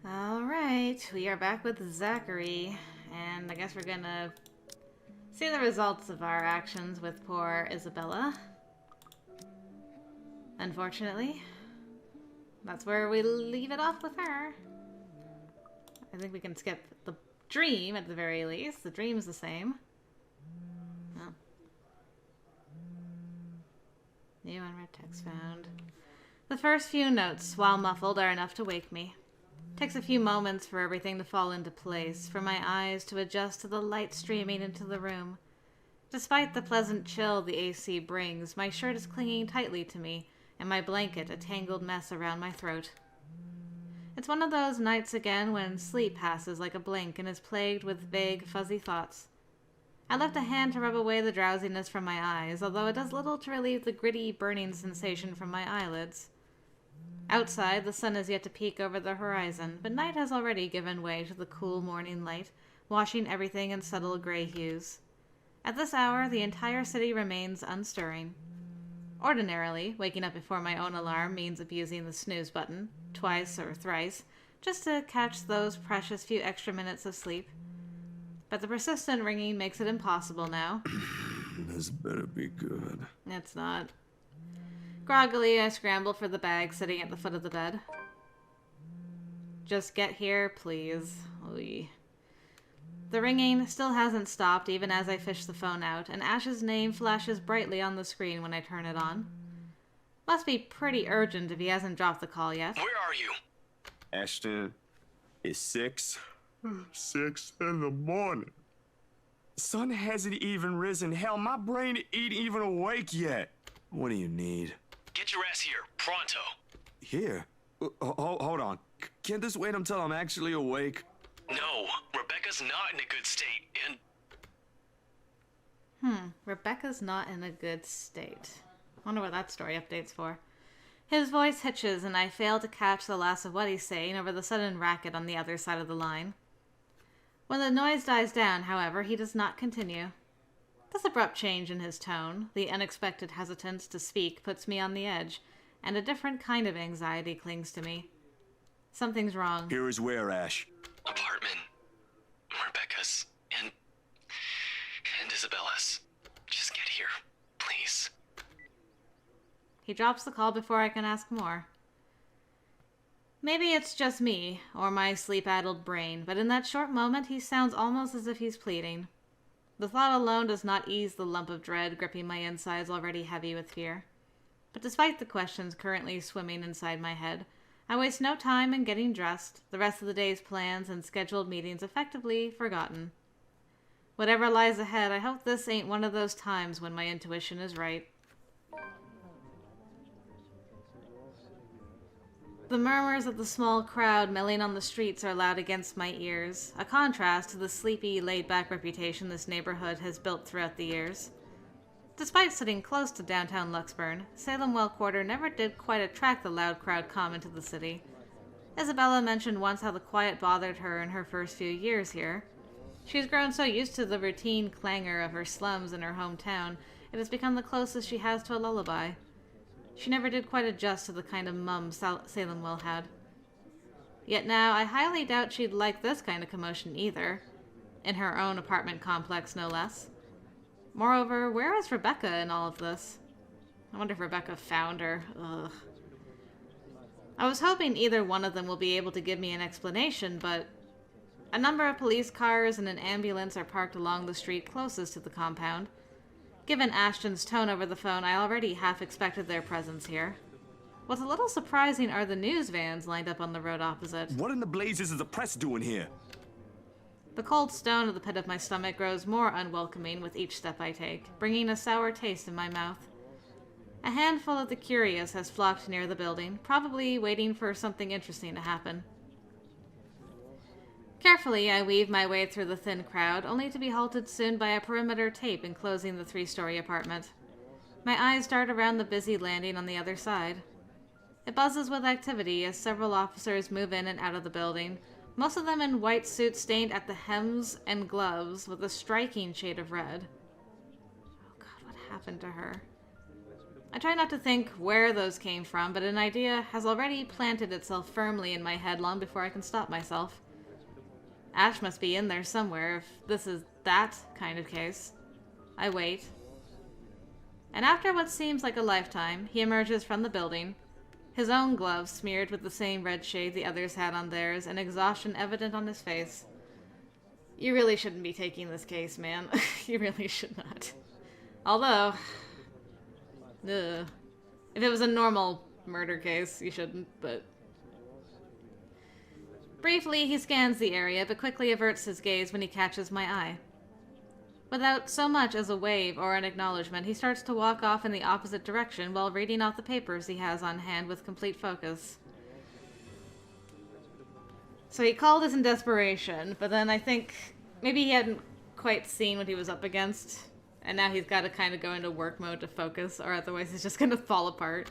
Alright, we are back with Zachary, and I guess we're gonna see the results of our actions with poor Isabella. Unfortunately, that's where we leave it off with her. I think we can skip the dream at the very least. The dream's the same. Oh. New unread text found. The first few notes, while muffled, are enough to wake me. It takes a few moments for everything to fall into place, for my eyes to adjust to the light streaming into the room. Despite the pleasant chill the AC brings, my shirt is clinging tightly to me, and my blanket a tangled mess around my throat. It's one of those nights again when sleep passes like a blink and is plagued with vague, fuzzy thoughts. I lift a hand to rub away the drowsiness from my eyes, although it does little to relieve the gritty, burning sensation from my eyelids. Outside, the sun is yet to peek over the horizon, but night has already given way to the cool morning light, washing everything in subtle gray hues. At this hour, the entire city remains unstirring. Ordinarily, waking up before my own alarm means abusing the snooze button, twice or thrice, just to catch those precious few extra minutes of sleep. But the persistent ringing makes it impossible now. This better be good. It's not. Groggily, I scramble for the bag sitting at the foot of the bed. Just get here, please. Oy. The ringing still hasn't stopped even as I fish the phone out, and Ash's name flashes brightly on the screen when I turn it on. Must be pretty urgent if he hasn't dropped the call yet. Where are you? Ashton, it's 6 in the morning. Sun hasn't even risen. Hell, my brain ain't even awake yet. What do you need? Get your ass here, pronto. Here? Hold on. Can't this wait until I'm actually awake? No, Rebecca's not in a good state, and... Rebecca's not in a good state. Wonder what that story update's for. His voice hitches, and I fail to catch the last of what he's saying over the sudden racket on the other side of the line. When the noise dies down, however, he does not continue. This abrupt change in his tone, the unexpected hesitance to speak, puts me on the edge, and a different kind of anxiety clings to me. Something's wrong. Here is where, Ash? Apartment. Rebecca's. And Isabella's. Just get here, please. He drops the call before I can ask more. Maybe it's just me, or my sleep-addled brain, but in that short moment he sounds almost as if he's pleading. The thought alone does not ease the lump of dread gripping my insides already heavy with fear. But despite the questions currently swimming inside my head, I waste no time in getting dressed, the rest of the day's plans and scheduled meetings effectively forgotten. Whatever lies ahead, I hope this ain't one of those times when my intuition is right. The murmurs of the small crowd milling on the streets are loud against my ears, a contrast to the sleepy, laid-back reputation this neighborhood has built throughout the years. Despite sitting close to downtown Luxburn, Salem Well Quarter never did quite attract the loud crowd common to the city. Isabella mentioned once how the quiet bothered her in her first few years here. She's grown so used to the routine clangor of her slums in her hometown, it has become the closest she has to a lullaby. She never did quite adjust to the kind of mum Salem Well had. Yet now, I highly doubt she'd like this kind of commotion either. In her own apartment complex, no less. Moreover, where is Rebecca in all of this? I wonder if Rebecca found her. Ugh. I was hoping either one of them will be able to give me an explanation, but a number of police cars and an ambulance are parked along the street closest to the compound. Given Ashton's tone over the phone, I already half expected their presence here. What's a little surprising are the news vans lined up on the road opposite. What in the blazes is the press doing here? The cold stone at the pit of my stomach grows more unwelcoming with each step I take, bringing a sour taste in my mouth. A handful of the curious has flocked near the building, probably waiting for something interesting to happen. Carefully, I weave my way through the thin crowd, only to be halted soon by a perimeter tape enclosing the 3-story apartment. My eyes dart around the busy landing on the other side. It buzzes with activity as several officers move in and out of the building, most of them in white suits stained at the hems and gloves with a striking shade of red. Oh God, what happened to her? I try not to think where those came from, but an idea has already planted itself firmly in my head long before I can stop myself. Ash must be in there somewhere if this is that kind of case. I wait. And after what seems like a lifetime, he emerges from the building, his own gloves smeared with the same red shade the others had on theirs, and exhaustion evident on his face. You really shouldn't be taking this case, man. You really should not. Although... Ugh. If it was a normal murder case, you shouldn't, but... Briefly, he scans the area, but quickly averts his gaze when he catches my eye. Without so much as a wave or an acknowledgement, he starts to walk off in the opposite direction while reading out the papers he has on hand with complete focus. So he called us in desperation, but then I think maybe he hadn't quite seen what he was up against. And now he's got to kind of go into work mode to focus, or otherwise he's just going to fall apart.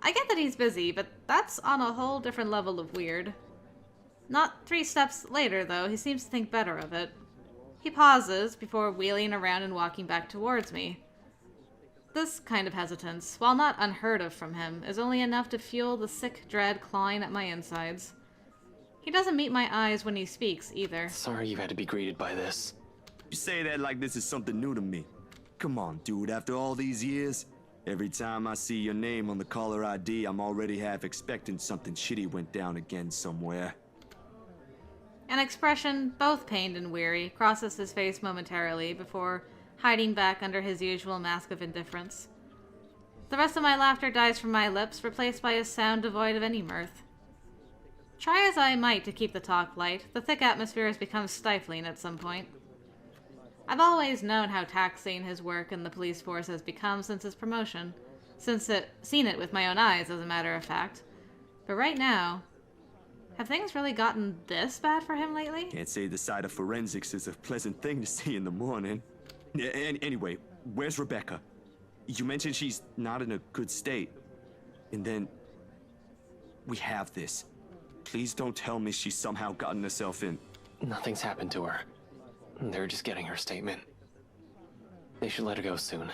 I get that he's busy, but that's on a whole different level of weird. Not 3 steps later, though, he seems to think better of it. He pauses before wheeling around and walking back towards me. This kind of hesitance, while not unheard of from him, is only enough to fuel the sick dread clawing at my insides. He doesn't meet my eyes when he speaks, either. Sorry you had to be greeted by this. You say that like this is something new to me. Come on, dude, after all these years, every time I see your name on the caller ID, I'm already half expecting something shitty went down again somewhere. An expression, both pained and weary, crosses his face momentarily before hiding back under his usual mask of indifference. The rest of my laughter dies from my lips, replaced by a sound devoid of any mirth. Try as I might to keep the talk light, the thick atmosphere has become stifling at some point. I've always known how taxing his work in the police force has become since his promotion. Seen it with my own eyes, as a matter of fact. But right now, have things really gotten this bad for him lately? Can't say the side of forensics is a pleasant thing to see in the morning. Anyway, where's Rebecca? You mentioned she's not in a good state. And then... we have this. Please don't tell me she's somehow gotten herself in. Nothing's happened to her. They're just getting her statement. They should let her go soon.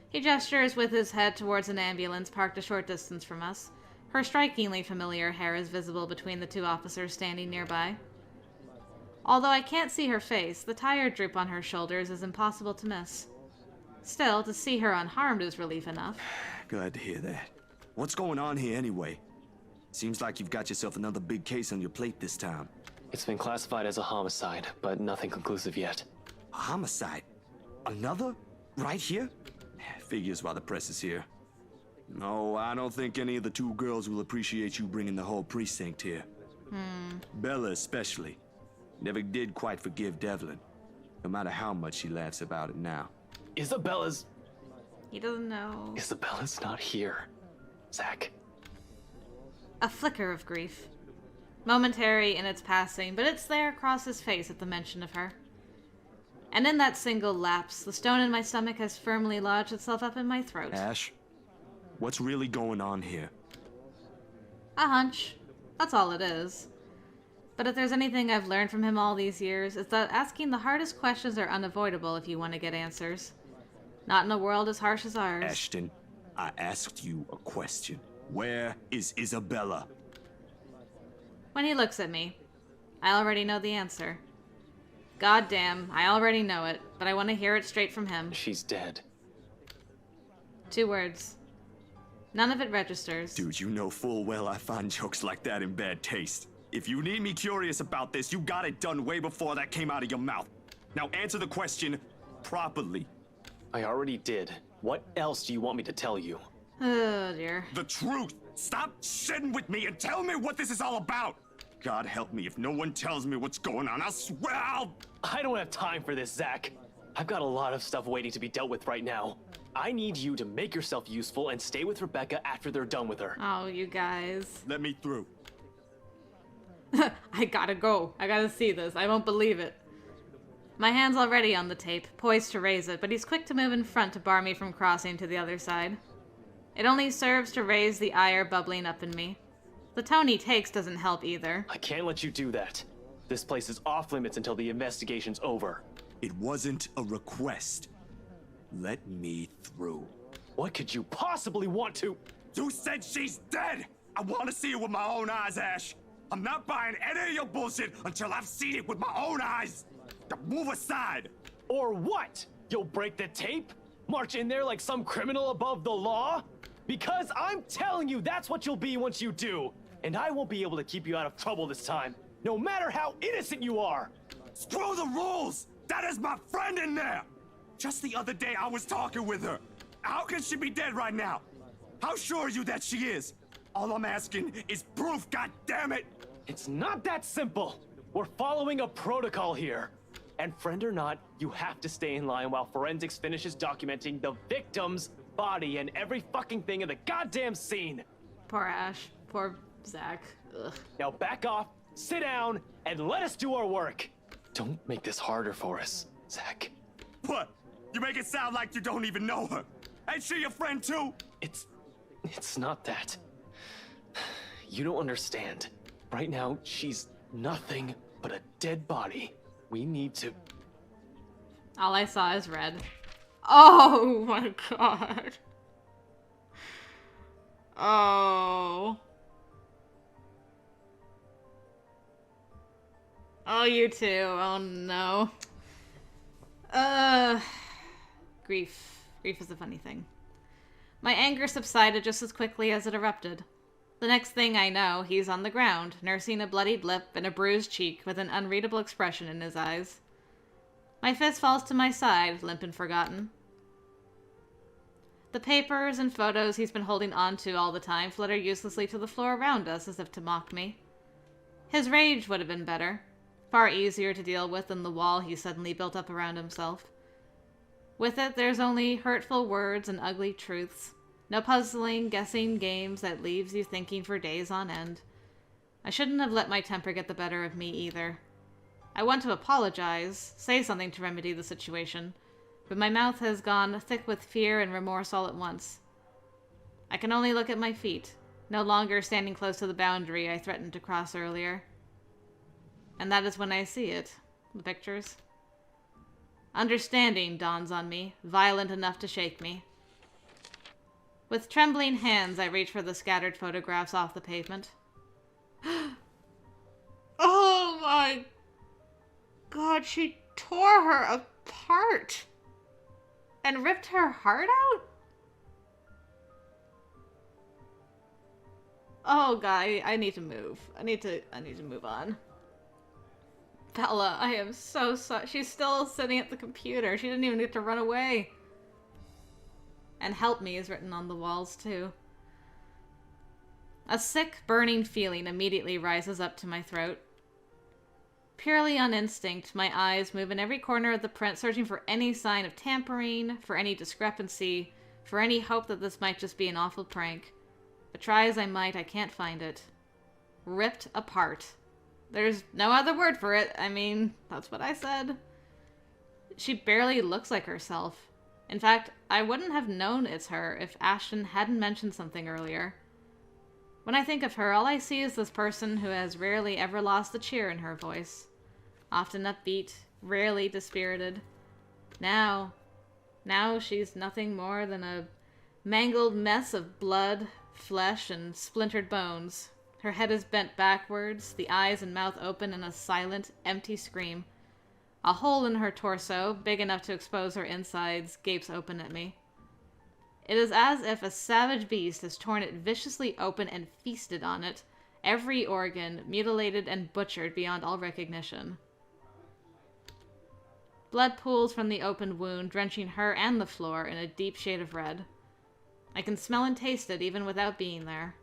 He gestures with his head towards an ambulance parked a short distance from us. Her strikingly familiar hair is visible between the 2 officers standing nearby. Although I can't see her face, the tired droop on her shoulders is impossible to miss. Still, to see her unharmed is relief enough. Glad to hear that. What's going on here anyway? Seems like you've got yourself another big case on your plate this time. It's been classified as a homicide, but nothing conclusive yet. A homicide? Another? Right here? Figures why the press is here. No, I don't think any of the 2 girls will appreciate you bringing the whole precinct here. Bella especially. Never did quite forgive Devlin, no matter how much she laughs about it now. Isabella's He doesn't know. Isabella's not here, Zach. A flicker of grief. Momentary in its passing, but it's there across his face at the mention of her. And in that single lapse, the stone in my stomach has firmly lodged itself up in my throat. Ash, what's really going on here? A hunch. That's all it is. But if there's anything I've learned from him all these years, it's that asking the hardest questions are unavoidable if you want to get answers. Not in a world as harsh as ours. Ashton, I asked you a question. Where is Isabella? When he looks at me, I already know the answer. Goddamn, I already know it, but I want to hear it straight from him. She's dead. 2 words. None of it registers. Dude, you know full well I find jokes like that in bad taste. If you need me curious about this, you got it done way before that came out of your mouth. Now answer the question properly. I already did. What else do you want me to tell you? Oh, dear. The truth! Stop shitting with me and tell me what this is all about! God help me if no one tells me what's going on. I swear I'll... I don't have time for this, Zach. I've got a lot of stuff waiting to be dealt with right now. I need you to make yourself useful and stay with Rebecca after they're done with her. Oh, you guys. Let me through. I gotta go. I gotta see this. I won't believe it. My hand's already on the tape, poised to raise it, but he's quick to move in front to bar me from crossing to the other side. It only serves to raise the ire bubbling up in me. The tone he takes doesn't help either. I can't let you do that. This place is off limits until the investigation's over. It wasn't a request. Let me through. What could you possibly want to? You said she's dead! I want to see it with my own eyes, Ash. I'm not buying any of your bullshit until I've seen it with my own eyes. Now move aside. Or what? You'll break the tape? March in there like some criminal above the law? Because I'm telling you that's what you'll be once you do. And I won't be able to keep you out of trouble this time, no matter how innocent you are. Screw the rules! That is my friend in there! Just the other day I was talking with her. How can she be dead right now? How sure are you that she is? All I'm asking is proof, goddammit! It's not that simple. We're following a protocol here. And friend or not, you have to stay in line while forensics finishes documenting the victim's body and every fucking thing in the goddamn scene. Poor Ash. Poor Zach. Ugh. Now back off, sit down, and let us do our work. Don't make this harder for us, Zach. What? You make it sound like you don't even know her. Ain't she your friend too? It's not that. You don't understand. Right now, she's nothing but a dead body. We need to... All I saw is red. Oh my god. Oh. Oh, you too. Oh no. Grief. Grief is a funny thing. My anger subsided just as quickly as it erupted. The next thing I know, he's on the ground, nursing a bloodied lip and a bruised cheek with an unreadable expression in his eyes. My fist falls to my side, limp and forgotten. The papers and photos he's been holding onto all the time flutter uselessly to the floor around us as if to mock me. His rage would have been better. Far easier to deal with than the wall he suddenly built up around himself. With it, there's only hurtful words and ugly truths. No puzzling, guessing games that leaves you thinking for days on end. I shouldn't have let my temper get the better of me either. I want to apologize, say something to remedy the situation, but my mouth has gone thick with fear and remorse all at once. I can only look at my feet, no longer standing close to the boundary I threatened to cross earlier. And that is when I see it, the pictures. Understanding dawns on me, violent enough to shake me. With trembling hands, I reach for the scattered photographs off the pavement. Oh my god, she tore her apart! And ripped her heart out? Oh god, I need to move. I need to move on. Bella, I am so sorry. She's still sitting at the computer. She didn't even get to run away. And help me is written on the walls, too. A sick, burning feeling immediately rises up to my throat. Purely on instinct, my eyes move in every corner of the print, searching for any sign of tampering, for any discrepancy, for any hope that this might just be an awful prank. But try as I might, I can't find it. Ripped apart. There's no other word for it. I mean, that's what I said. She barely looks like herself. In fact, I wouldn't have known it's her if Ashton hadn't mentioned something earlier. When I think of her, all I see is this person who has rarely ever lost a cheer in her voice. Often upbeat, rarely dispirited. Now she's nothing more than a mangled mess of blood, flesh, and splintered bones. Her head is bent backwards, the eyes and mouth open in a silent, empty scream. A hole in her torso, big enough to expose her insides, gapes open at me. It is as if a savage beast has torn it viciously open and feasted on it, every organ mutilated and butchered beyond all recognition. Blood pools from the open wound, drenching her and the floor in a deep shade of red. I can smell and taste it even without being there.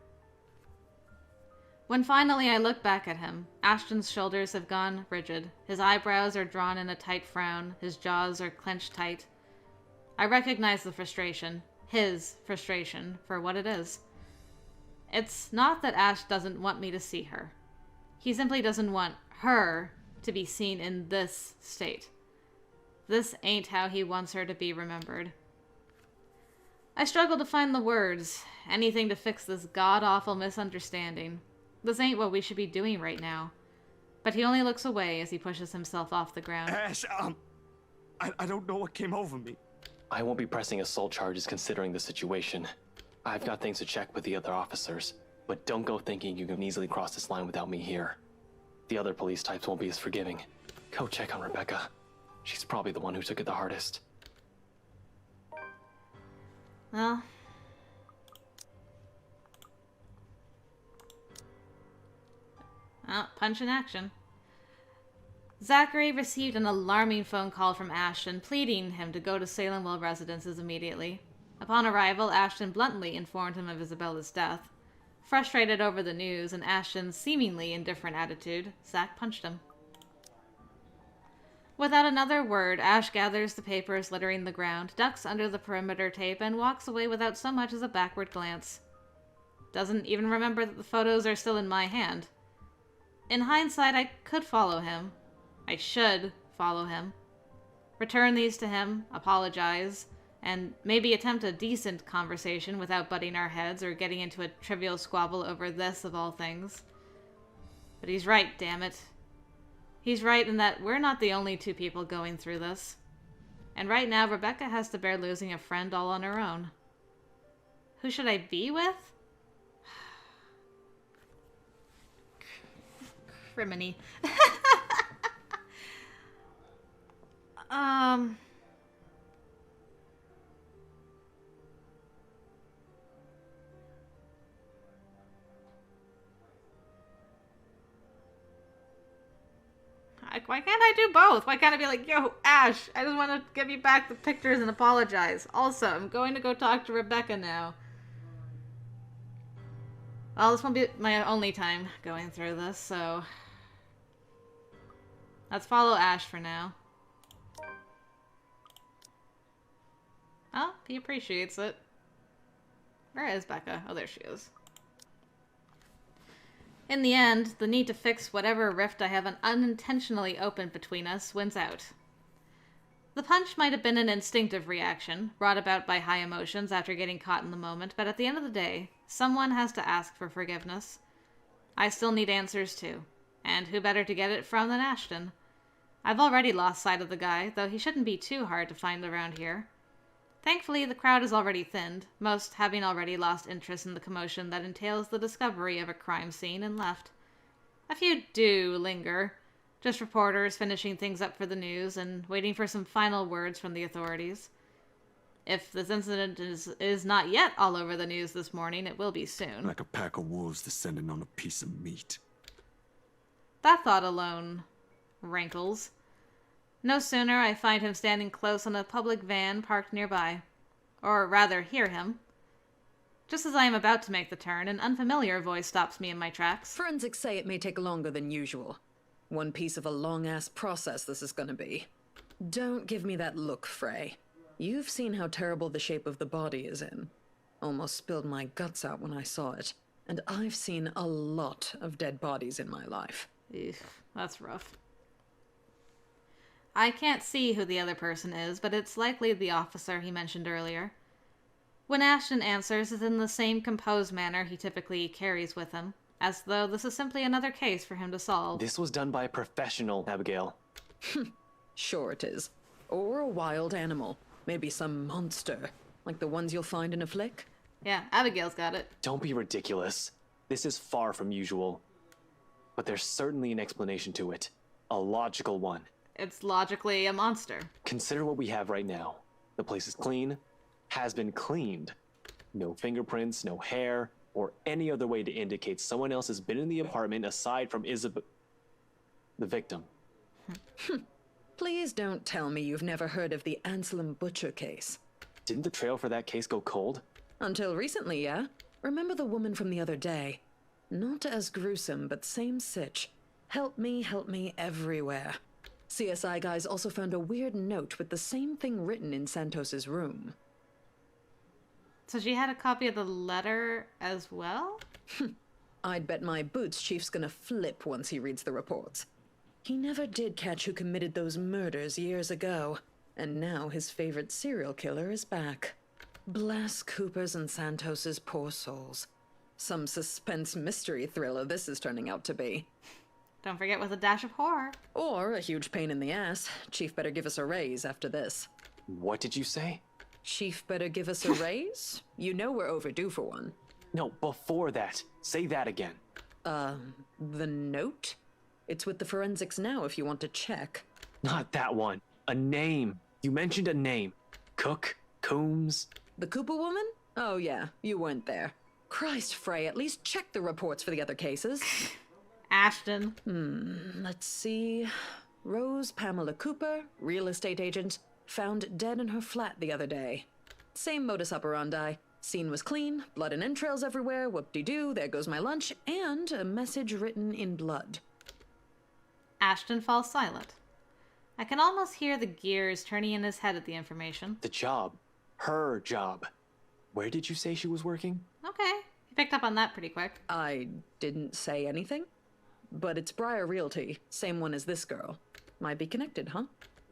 When finally I look back at him, Ashton's shoulders have gone rigid. His eyebrows are drawn in a tight frown. His jaws are clenched tight. I recognize the frustration, his frustration, for what it is. It's not that Ash doesn't want me to see her. He simply doesn't want her to be seen in this state. This ain't how he wants her to be remembered. I struggle to find the words, anything to fix this god-awful misunderstanding. This ain't what we should be doing right now. But he only looks away as he pushes himself off the ground. Ash, I don't know what came over me. I won't be pressing assault charges considering the situation. I've got things to check with the other officers, but don't go thinking you can easily cross this line without me here. The other police types won't be as forgiving. Go check on Rebecca. She's probably the one who took it the hardest. Well... punch in action. Zachary received an alarming phone call from Ashton, pleading him to go to Salemwell Residences immediately. Upon arrival, Ashton bluntly informed him of Isabella's death. Frustrated over the news and Ashton's seemingly indifferent attitude, Zach punched him. Without another word, Ash gathers the papers littering the ground, ducks under the perimeter tape, and walks away without so much as a backward glance. Doesn't even remember that the photos are still in my hand. In hindsight, I could follow him. I should follow him. Return these to him, apologize, and maybe attempt a decent conversation without butting our heads or getting into a trivial squabble over this of all things. But he's right, damn it. He's right in that we're not the only two people going through this. And right now, Rebecca has to bear losing a friend all on her own. Who should I be with? Criminy. Why can't I do both? Why can't I be like, yo, Ash, I just want to give you back the pictures and apologize. Also, I'm going to go talk to Rebecca now. Well, this won't be my only time going through this, so... let's follow Ash for now. Oh, he appreciates it. Where is Becca? Oh, there she is. In the end, the need to fix whatever rift I have unintentionally opened between us wins out. The punch might have been an instinctive reaction, brought about by high emotions after getting caught in the moment, but at the end of the day, someone has to ask for forgiveness. I still need answers too, and who better to get it from than Ashton? I've already lost sight of the guy, though he shouldn't be too hard to find around here. Thankfully, the crowd is already thinned, most having already lost interest in the commotion that entails the discovery of a crime scene and left. A few do linger, just reporters finishing things up for the news and waiting for some final words from the authorities. If this incident is not yet all over the news this morning, it will be soon. Like a pack of wolves descending on a piece of meat. That thought alone rankles. No sooner I find him standing close on a public van parked nearby. Or rather, hear him. Just as I am about to make the turn, an unfamiliar voice stops me in my tracks. Forensics say it may take longer than usual. One piece of a long-ass process this is gonna be. Don't give me that look, Frey. You've seen how terrible the shape of the body is in. Almost spilled my guts out when I saw it. And I've seen a lot of dead bodies in my life. Eugh, that's rough. I can't see who the other person is, but it's likely the officer he mentioned earlier. When Ashton answers, it's in the same composed manner he typically carries with him, as though this is simply another case for him to solve. This was done by a professional, Abigail. Sure it is. Or a wild animal. Maybe some monster, like the ones you'll find in a flick. Yeah, Abigail's got it. Don't be ridiculous. This is far from usual. But there's certainly an explanation to it. A logical one. It's logically a monster. Consider what we have right now. The place is clean, has been cleaned. No fingerprints, no hair, or any other way to indicate someone else has been in the apartment aside from the victim. Please don't tell me you've never heard of the Anselm Butcher case. Didn't the trail for that case go cold? Until recently, yeah? Remember the woman from the other day? Not as gruesome, but same sitch. Help me everywhere. CSI guys also found a weird note with the same thing written in Santos's room. So she had a copy of the letter as well? I'd bet my boots Chief's gonna flip once he reads the reports. He never did catch who committed those murders years ago, and now his favorite serial killer is back. Bless Cooper's and Santos's poor souls. Some suspense mystery thriller this is turning out to be. Don't forget with a dash of horror. Or a huge pain in the ass. Chief better give us a raise after this. What did you say? Chief better give us a raise? You know we're overdue for one. No, before that. Say that again. The note? It's with the forensics now if you want to check. Not that one. A name. You mentioned a name. Cook? Coombs? The Cooper woman? Oh yeah, you weren't there. Christ, Frey, at least check the reports for the other cases. Ashton. Let's see. Rose Pamela Cooper, real estate agent, found dead in her flat the other day. Same modus operandi. Scene was clean, blood and entrails everywhere, whoop-de-doo, there goes my lunch, and a message written in blood. Ashton falls silent. I can almost hear the gears turning in his head at the information. The job. Her job. Where did you say she was working? Okay, he picked up on that pretty quick. I didn't say anything. But it's Briar Realty, same one as this girl. Might be connected, huh?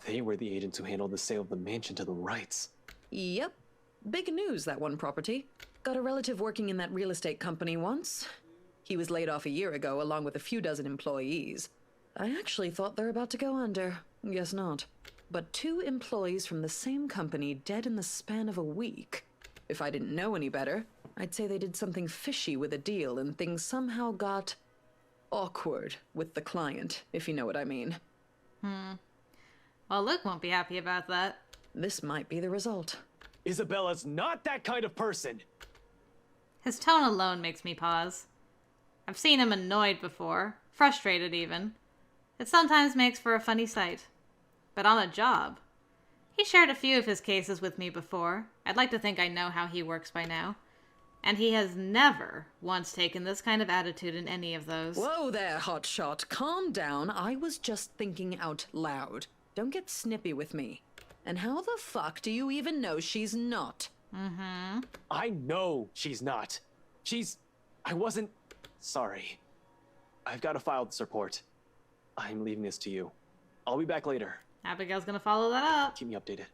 They were the agents who handled the sale of the mansion to the Wrights. Yep. Big news, that one property. Got a relative working in that real estate company once. He was laid off a year ago, along with a few dozen employees. I actually thought they're about to go under. Guess not. But 2 employees from the same company dead in the span of a week. If I didn't know any better, I'd say they did something fishy with a deal and things somehow got awkward with the client, if you know what I mean. Well, Luke won't be happy about that. This might be the result. Isabella's not that kind of person. His tone alone makes me pause. I've seen him annoyed before, frustrated even. It sometimes makes for a funny sight. But on a job. He shared a few of his cases with me before. I'd like to think I know how he works by now. And he has never once taken this kind of attitude in any of those. Whoa there, hotshot. Calm down. I was just thinking out loud. Don't get snippy with me. And how the fuck do you even know she's not? I know she's not. I wasn't... Sorry. I've got to file this report. I'm leaving this to you. I'll be back later. Abigail's gonna follow that up. Keep me updated.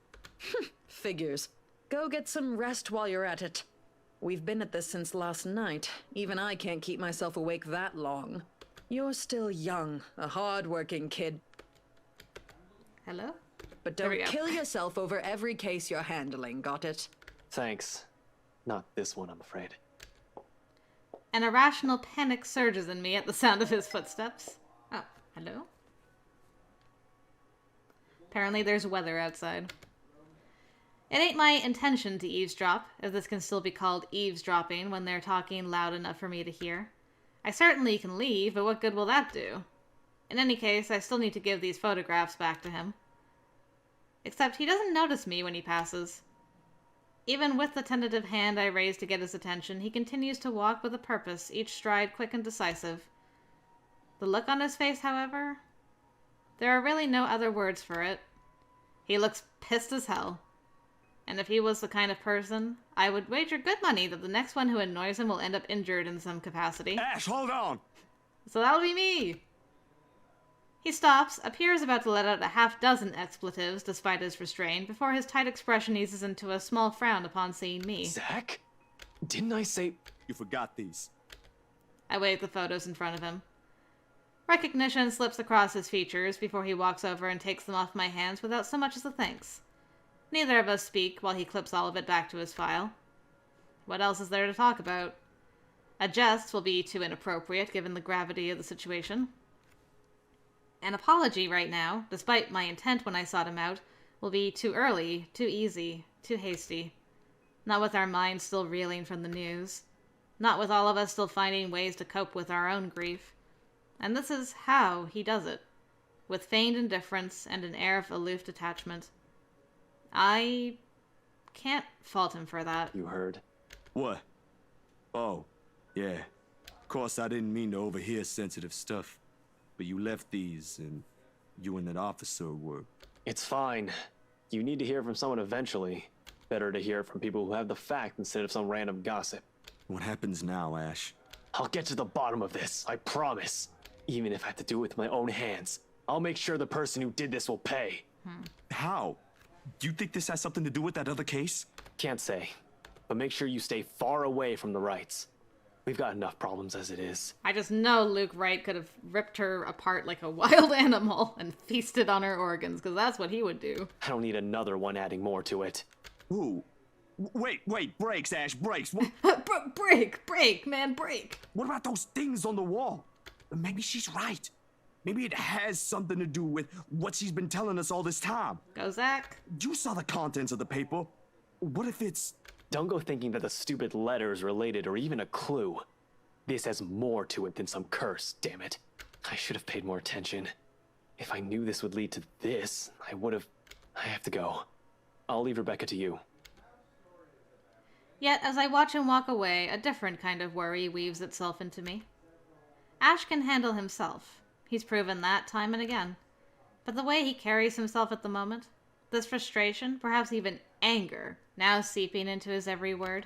Figures. Go get some rest while you're at it. We've been at this since last night. Even I can't keep myself awake that long. You're still young, a hard-working kid. Hello? But There we don't go. kill yourself over every case you're handling, got it? Thanks. Not this one, I'm afraid. An irrational panic surges in me at the sound of his footsteps. Oh, hello? Apparently there's weather outside. It ain't my intention to eavesdrop, if this can still be called eavesdropping when they're talking loud enough for me to hear. I certainly can leave, but what good will that do? In any case, I still need to give these photographs back to him. Except he doesn't notice me when he passes. Even with the tentative hand I raise to get his attention, he continues to walk with a purpose, each stride quick and decisive. The look on his face, however, there are really no other words for it. He looks pissed as hell. And if he was the kind of person, I would wager good money that the next one who annoys him will end up injured in some capacity. Ash, hold on! So that'll be me. He stops, appears about to let out a half-dozen expletives despite his restraint, before his tight expression eases into a small frown upon seeing me. Zach? Didn't I say... You forgot these. I wave the photos in front of him. Recognition slips across his features before he walks over and takes them off my hands without so much as a thanks. Neither of us speak while he clips all of it back to his file. What else is there to talk about? A jest will be too inappropriate given the gravity of the situation. An apology right now, despite my intent when I sought him out, will be too early, too easy, too hasty. Not with our minds still reeling from the news. Not with all of us still finding ways to cope with our own grief. And this is how he does it. With feigned indifference and an air of aloof detachment. I can't fault him for that. You heard? What? Oh, yeah. Of course, I didn't mean to overhear sensitive stuff. But you left these, and you and that officer were... It's fine. You need to hear from someone eventually. Better to hear it from people who have the fact instead of some random gossip. What happens now, Ash? I'll get to the bottom of this, I promise. Even if I have to do it with my own hands. I'll make sure the person who did this will pay. How? Do you think this has something to do with that other case? Can't say. But make sure you stay far away from the Wrights. We've got enough problems as it is. I just know Luke Wright could have ripped her apart like a wild animal and feasted on her organs, because that's what he would do. I don't need another one adding more to it. Who? Wait, brakes, Ash, brakes. What, Break, man, break. what about those things on the wall? Maybe she's right. Maybe it has something to do with what she's been telling us all this time. Go, Zach. You saw the contents of the paper. What if it's... Don't go thinking that the stupid letter is related or even a clue. This has more to it than some curse, damn it. I should have paid more attention. If I knew this would lead to this, I would have... I have to go. I'll leave Rebecca to you. Yet, as I watch him walk away, a different kind of worry weaves itself into me. Ash can handle himself. He's proven that time and again. But the way he carries himself at the moment, this frustration, perhaps even anger, now seeping into his every word.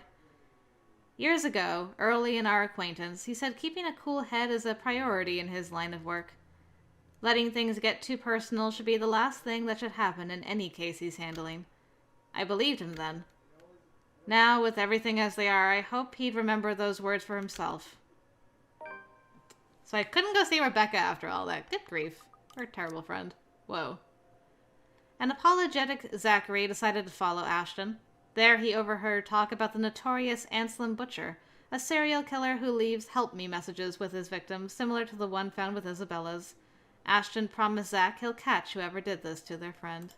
Years ago, early in our acquaintance, he said keeping a cool head is a priority in his line of work. Letting things get too personal should be the last thing that should happen in any case he's handling. I believed him then. Now, with everything as they are, I hope he'd remember those words for himself. So I couldn't go see Rebecca after all that. Good grief. We're a terrible friend. Whoa. An apologetic Zachary decided to follow Ashton. There he overheard talk about the notorious Anselm Butcher, a serial killer who leaves help me messages with his victims similar to the one found with Isabella's. Ashton promised Zach he'll catch whoever did this to their friend.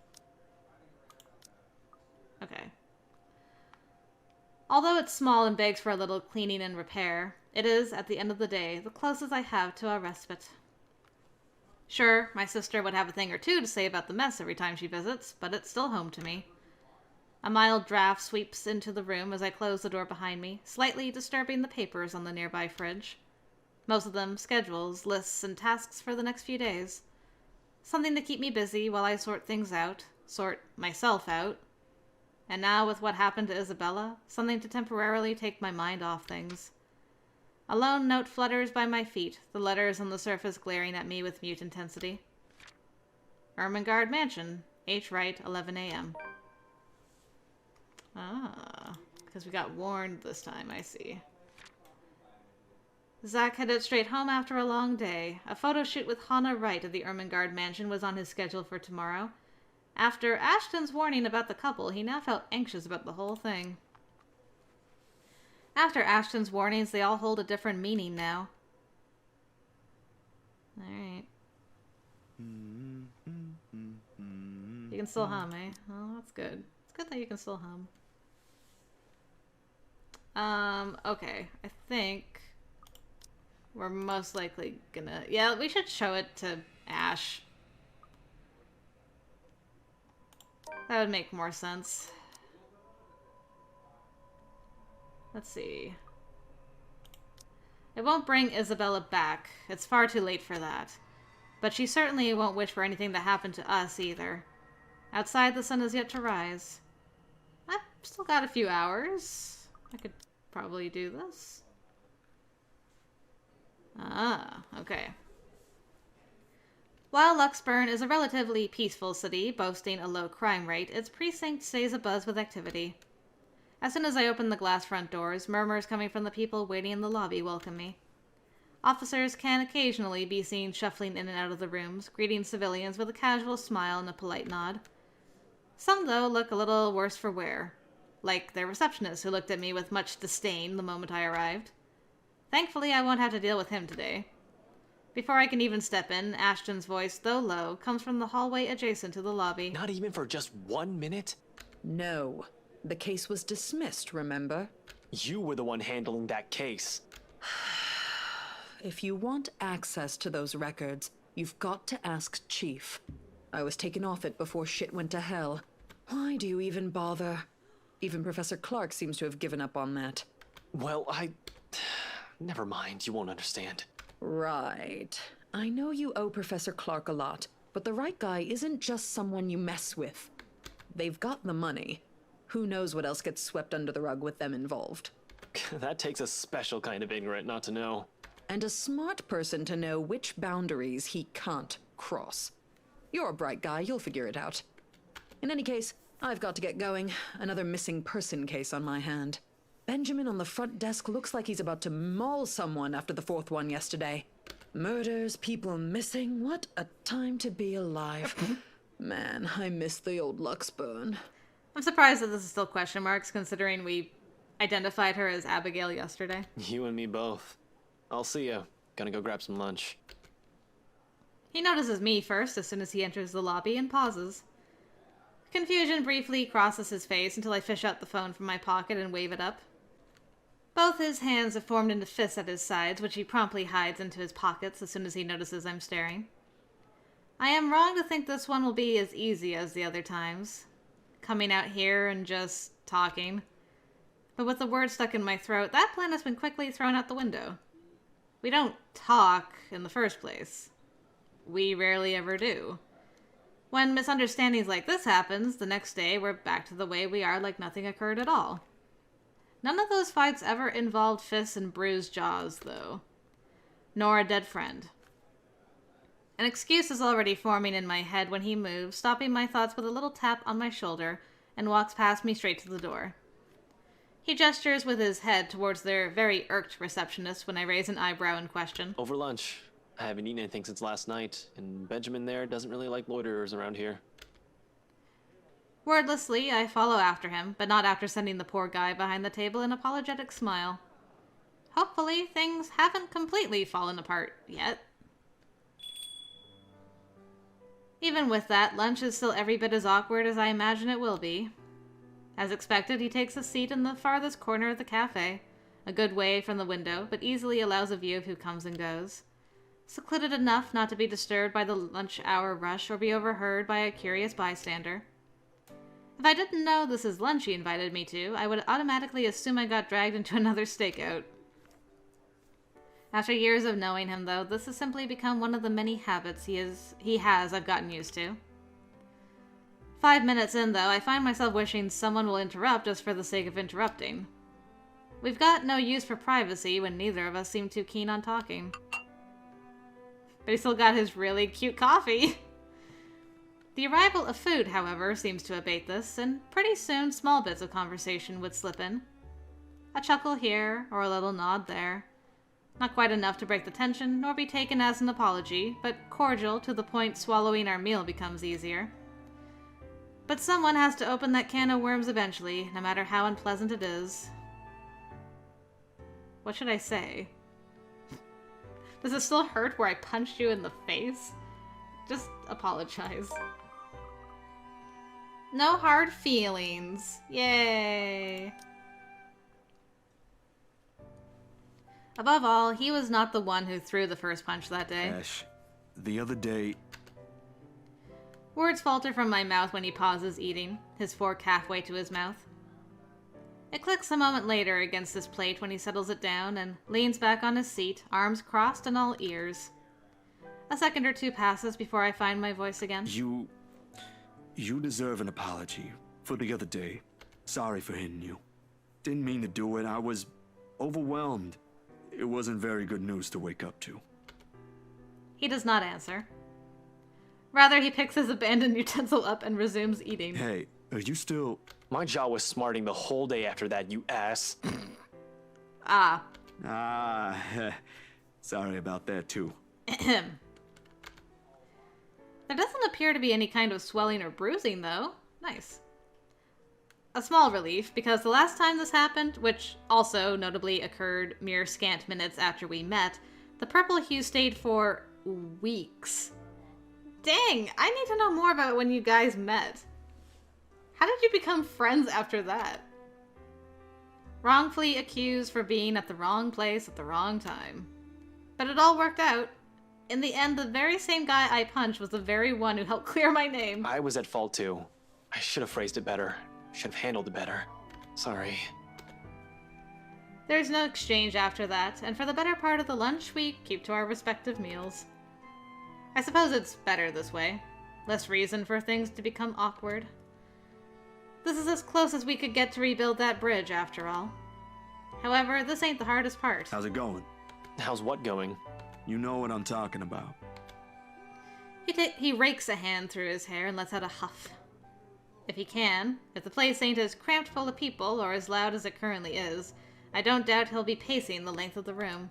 Okay. Although it's small and begs for a little cleaning and repair, it is, at the end of the day, the closest I have to a respite. Sure, my sister would have a thing or two to say about the mess every time she visits, but it's still home to me. A mild draft sweeps into the room as I close the door behind me, slightly disturbing the papers on the nearby fridge. Most of them schedules, lists, and tasks for the next few days. Something to keep me busy while I sort things out, sort myself out. And now, with what happened to Isabella, something to temporarily take my mind off things. A lone note flutters by my feet, the letters on the surface glaring at me with mute intensity. Ermengarde Mansion, H. Wright, 11 a.m. Ah, because we got warned this time, I see. Zach headed straight home after a long day. A photo shoot with Hannah Wright at the Ermengarde Mansion was on his schedule for tomorrow. After Ashton's warning about the couple, he now felt anxious about the whole thing. After Ashton's warnings, they all hold a different meaning now. Alright. You can still hum, eh? Oh, that's good. It's good that you can still hum. Okay. I think we're most likely gonna... Yeah, we should show it to Ash. That would make more sense. Let's see. It won't bring Isabella back. It's far too late for that. But she certainly won't wish for anything to happen to us either. Outside, the sun is yet to rise. I've still got a few hours. I could probably do this. Ah, okay. While Luxburn is a relatively peaceful city, boasting a low crime rate, its precinct stays abuzz with activity. As soon as I open the glass front doors, murmurs coming from the people waiting in the lobby welcome me. Officers can occasionally be seen shuffling in and out of the rooms, greeting civilians with a casual smile and a polite nod. Some, though, look a little worse for wear, like their receptionist who looked at me with much disdain the moment I arrived. Thankfully, I won't have to deal with him today. Before I can even step in, Ashton's voice, though low, comes from the hallway adjacent to the lobby. Not even for just 1 minute? No. The case was dismissed, remember? You were the one handling that case. If you want access to those records, you've got to ask Chief. I was taken off it before shit went to hell. Why do you even bother? Even Professor Clark seems to have given up on that. Well, never mind, you won't understand. Right. I know you owe Professor Clark a lot, but the right guy isn't just someone you mess with. They've got the money. Who knows what else gets swept under the rug with them involved. That takes a special kind of ignorant not to know. And a smart person to know which boundaries he can't cross. You're a bright guy, you'll figure it out. In any case, I've got to get going. Another missing person case on my hand. Benjamin on the front desk looks like he's about to maul someone after the fourth one yesterday. Murders, people missing, what a time to be alive. Man, I miss the old Luxburn. I'm surprised that this is still question marks, considering we identified her as Abigail yesterday. You and me both. I'll see ya. Gonna go grab some lunch. He notices me first as soon as he enters the lobby and pauses. Confusion briefly crosses his face until I fish out the phone from my pocket and wave it up. Both his hands have formed into fists at his sides, which he promptly hides into his pockets as soon as he notices I'm staring. I am wrong to think this one will be as easy as the other times. Coming out here and just talking. But with the word stuck in my throat, that plan has been quickly thrown out the window. We don't talk in the first place. We rarely ever do. When misunderstandings like this happens, the next day we're back to the way we are, like nothing occurred at all. None of those fights ever involved fists and bruised jaws, though. Nor a dead friend. An excuse is already forming in my head when he moves, stopping my thoughts with a little tap on my shoulder, and walks past me straight to the door. He gestures with his head towards their very irked receptionist when I raise an eyebrow in question. Over lunch. I haven't eaten anything since last night, and Benjamin there doesn't really like loiterers around here. Wordlessly, I follow after him, but not after sending the poor guy behind the table an apologetic smile. Hopefully, things haven't completely fallen apart yet. Even with that, lunch is still every bit as awkward as I imagine it will be. As expected, he takes a seat in the farthest corner of the cafe, a good way from the window, but easily allows a view of who comes and goes. Secluded enough not to be disturbed by the lunch hour rush or be overheard by a curious bystander. If I didn't know this is lunch he invited me to, I would automatically assume I got dragged into another stakeout. After years of knowing him, though, this has simply become one of the many habits he has I've gotten used to. 5 minutes in, though, I find myself wishing someone will interrupt just for the sake of interrupting. We've got no use for privacy when neither of us seem too keen on talking. But he still got his really cute coffee. The arrival of food, however, seems to abate this, and pretty soon small bits of conversation would slip in. A chuckle here, or a little nod there. Not quite enough to break the tension, nor be taken as an apology, but cordial to the point swallowing our meal becomes easier. But someone has to open that can of worms eventually, no matter how unpleasant it is. What should I say? Does it still hurt where I punched you in the face? Just apologize. No hard feelings. Yay! Above all, he was not the one who threw the first punch that day. Ash, the other day... Words falter from my mouth when he pauses eating, his fork halfway to his mouth. It clicks a moment later against his plate when he settles it down and leans back on his seat, arms crossed and all ears. A second or two passes before I find my voice again. You deserve an apology for the other day. Sorry for hitting you. Didn't mean to do it. I was overwhelmed. It wasn't very good news to wake up to. He does not answer. Rather, he picks his abandoned utensil up and resumes eating. Hey, are you still... My jaw was smarting the whole day after that, you ass. Ah. Sorry about that, too. There doesn't appear to be any kind of swelling or bruising, though. Nice. A small relief, because the last time this happened, which also notably occurred mere scant minutes after we met, the purple hue stayed for weeks. Dang, I need to know more about when you guys met. How did you become friends after that? Wrongfully accused for being at the wrong place at the wrong time. But it all worked out. In the end, the very same guy I punched was the very one who helped clear my name. I was at fault too. I should have phrased it better. Should have handled it better. Sorry. There's no exchange after that, and for the better part of the lunch, we keep to our respective meals. I suppose it's better this way. Less reason for things to become awkward. This is as close as we could get to rebuild that bridge, after all. However, this ain't the hardest part. How's it going? How's what going? You know what I'm talking about. He rakes a hand through his hair and lets out a huff. If he can, if the place ain't as cramped full of people or as loud as it currently is, I don't doubt he'll be pacing the length of the room.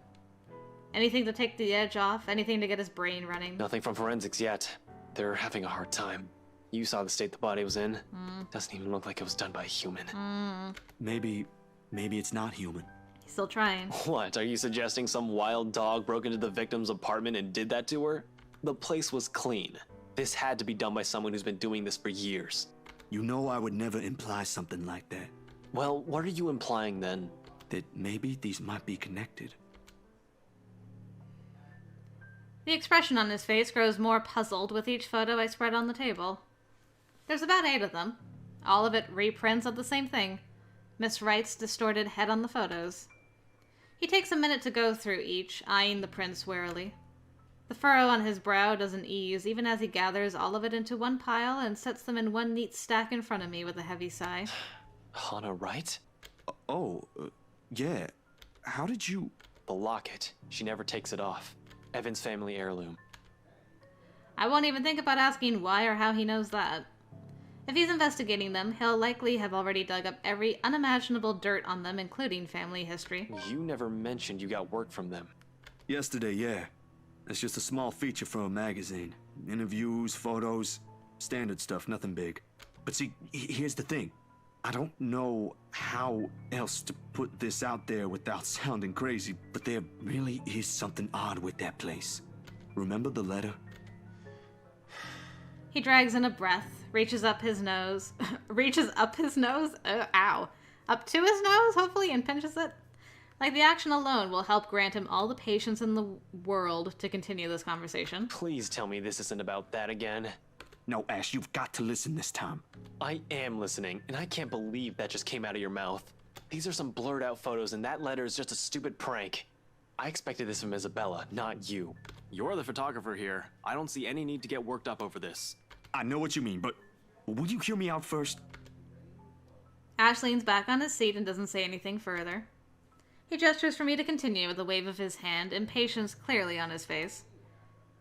Anything to take the edge off, anything to get his brain running. Nothing from forensics yet. They're having a hard time. You saw the state the body was in. Doesn't even look like it was done by a human. Maybe it's not human. He's still trying. What, are you suggesting some wild dog broke into the victim's apartment and did that to her? The place was clean. This had to be done by someone who's been doing this for years. You know I would never imply something like that. Well, what are you implying then? That maybe these might be connected. The expression on his face grows more puzzled with each photo I spread on the table. There's about 8 of them. All of it reprints of the same thing. Miss Wright's distorted head on the photos. He takes a minute to go through each, eyeing the prints warily. The furrow on his brow doesn't ease, even as he gathers all of it into one pile and sets them in one neat stack in front of me with a heavy sigh. Hannah Wright? Yeah. How did you... The locket. She never takes it off. Evan's family heirloom. I won't even think about asking why or how he knows that. If he's investigating them, he'll likely have already dug up every unimaginable dirt on them, including family history. You never mentioned you got work from them. Yesterday, yeah. It's just a small feature for a magazine. Interviews, photos, standard stuff, nothing big. But see, here's the thing. I don't know how else to put this out there without sounding crazy, but there really is something odd with that place. Remember the letter? He drags in a breath, reaches up his nose. Reaches up his nose? Ow. Up to his nose, hopefully, and pinches it. Like the action alone will help grant him all the patience in the world to continue this conversation. Please tell me this isn't about that again. No, Ash, you've got to listen this time. I am listening, and I can't believe that just came out of your mouth. These are some blurred out photos, and that letter is just a stupid prank. I expected this from Isabella, not you. You're the photographer here. I don't see any need to get worked up over this. I know what you mean, but would you hear me out first? Ash leans back on his seat and doesn't say anything further. He gestures for me to continue with a wave of his hand, impatience clearly on his face.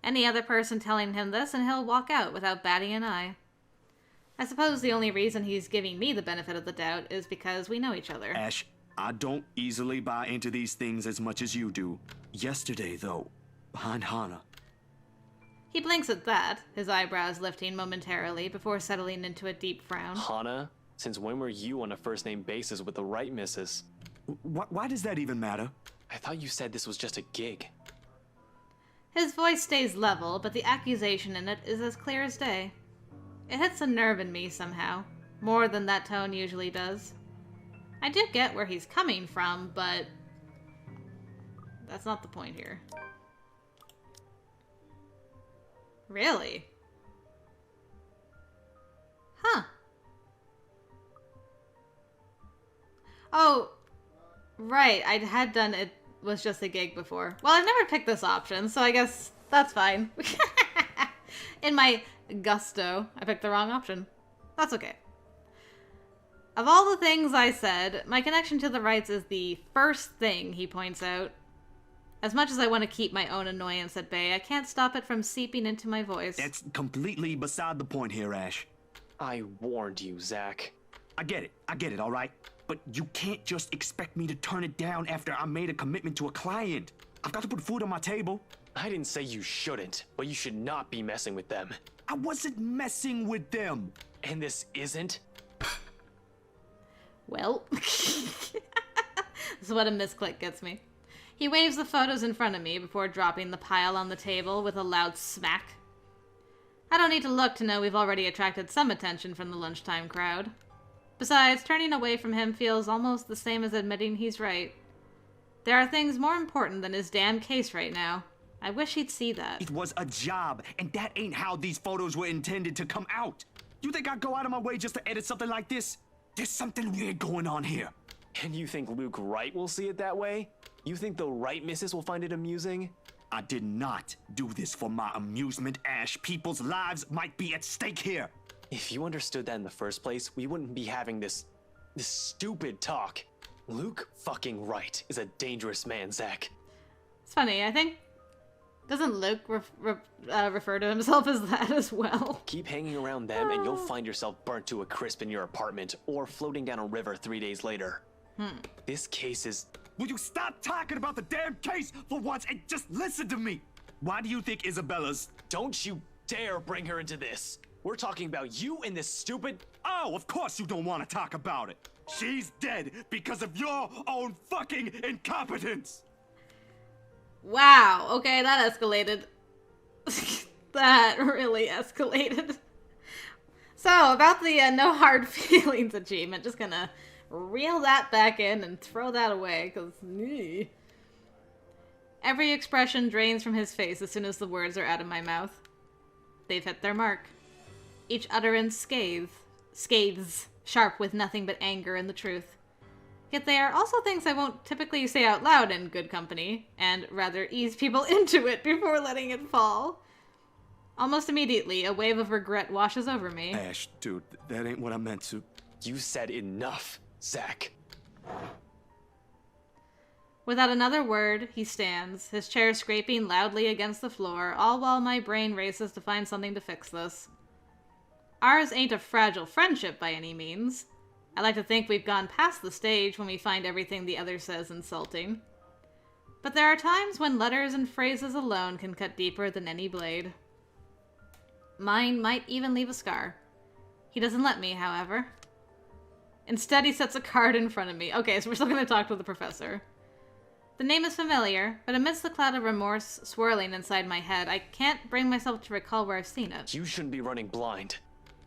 Any other person telling him this and he'll walk out without batting an eye. I suppose the only reason he's giving me the benefit of the doubt is because we know each other. Ash, I don't easily buy into these things as much as you do. Yesterday, though, behind Hannah. He blinks at that, his eyebrows lifting momentarily before settling into a deep frown. Hannah? Since when were you on a first-name basis with the Wright missus? Why does that even matter? I thought you said this was just a gig. His voice stays level, but the accusation in it is as clear as day. It hits a nerve in me somehow, more than that tone usually does. I do get where he's coming from, but that's not the point here. Really? Huh. Oh, right, I had done it was just a gig before. Well, I've never picked this option, so I guess that's fine. In my gusto, I picked the wrong option. That's okay. Of all the things I said, my connection to the Wrights is the first thing he points out. As much as I want to keep my own annoyance at bay, I can't stop it from seeping into my voice. That's completely beside the point here, Ash. I warned you, Zach. I get it, all right? But you can't just expect me to turn it down after I made a commitment to a client. I've got to put food on my table. I didn't say you shouldn't, but you should not be messing with them. I wasn't messing with them. And this isn't? Well, this is what a misclick gets me. He waves the photos in front of me before dropping the pile on the table with a loud smack. I don't need to look to know we've already attracted some attention from the lunchtime crowd. Besides, turning away from him feels almost the same as admitting he's right. There are things more important than his damn case right now. I wish he'd see that. It was a job, and that ain't how these photos were intended to come out. You think I'd go out of my way just to edit something like this? There's something weird going on here. And you think Luke Wright will see it that way? You think the Wright missus will find it amusing? I did not do this for my amusement, Ash. People's lives might be at stake here. If you understood that in the first place, we wouldn't be having this stupid talk. Luke fucking Wright is a dangerous man, Zach. It's funny, I think... Doesn't Luke refer to himself as that as well? Keep hanging around them and you'll find yourself burnt to a crisp in your apartment or floating down a river 3 days later. This case is... Will you stop talking about the damn case for once and just listen to me? Why do you think Isabella's... Don't you dare bring her into this. We're talking about you and this stupid... Oh, of course you don't want to talk about it. She's dead because of your own fucking incompetence. Wow, okay, that escalated. That really escalated. So, about the no hard feelings achievement, just gonna reel that back in and throw that away, because... Every expression drains from his face as soon as the words are out of my mouth. They've hit their mark. Each utterance scathes, sharp with nothing but anger and the truth. Yet they are also things I won't typically say out loud in good company, and rather ease people into it before letting it fall. Almost immediately, a wave of regret washes over me. Ash, dude, that ain't what I meant to. You said enough, Zach. Without another word, he stands, his chair scraping loudly against the floor, all while my brain races to find something to fix this. Ours ain't a fragile friendship by any means. I like to think we've gone past the stage when we find everything the other says insulting. But there are times when letters and phrases alone can cut deeper than any blade. Mine might even leave a scar. He doesn't let me, however. Instead, he sets a card in front of me. Okay, so we're still going to talk to the professor. The name is familiar, but amidst the cloud of remorse swirling inside my head, I can't bring myself to recall where I've seen it. You shouldn't be running blind.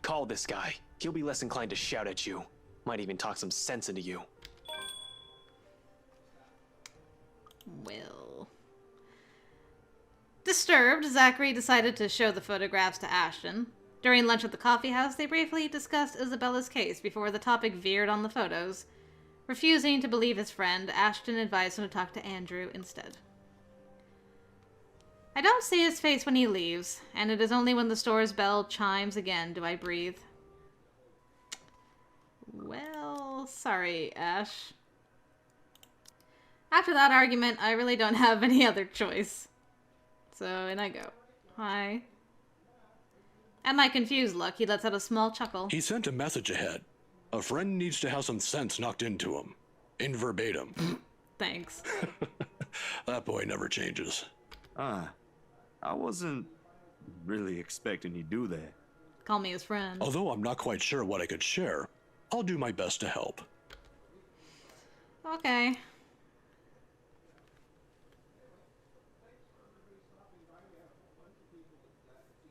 Call this guy. He'll be less inclined to shout at you. Might even talk some sense into you. Well... Disturbed, Zachary decided to show the photographs to Ashton. During lunch at the coffee house, they briefly discussed Isabella's case before the topic veered on the photos. Refusing to believe his friend, Ashton advised him to talk to Andrew instead. I don't see his face when he leaves, and it is only when the store's bell chimes again do I breathe. Well, sorry, Ash. After that argument, I really don't have any other choice. So, in I go. Hi. At my confused look, he lets out a small chuckle. He sent a message ahead. A friend needs to have some sense knocked into him. In verbatim. Thanks. That boy never changes. I wasn't really expecting he'd do that. Call me his friend. Although I'm not quite sure what I could share, I'll do my best to help. Okay.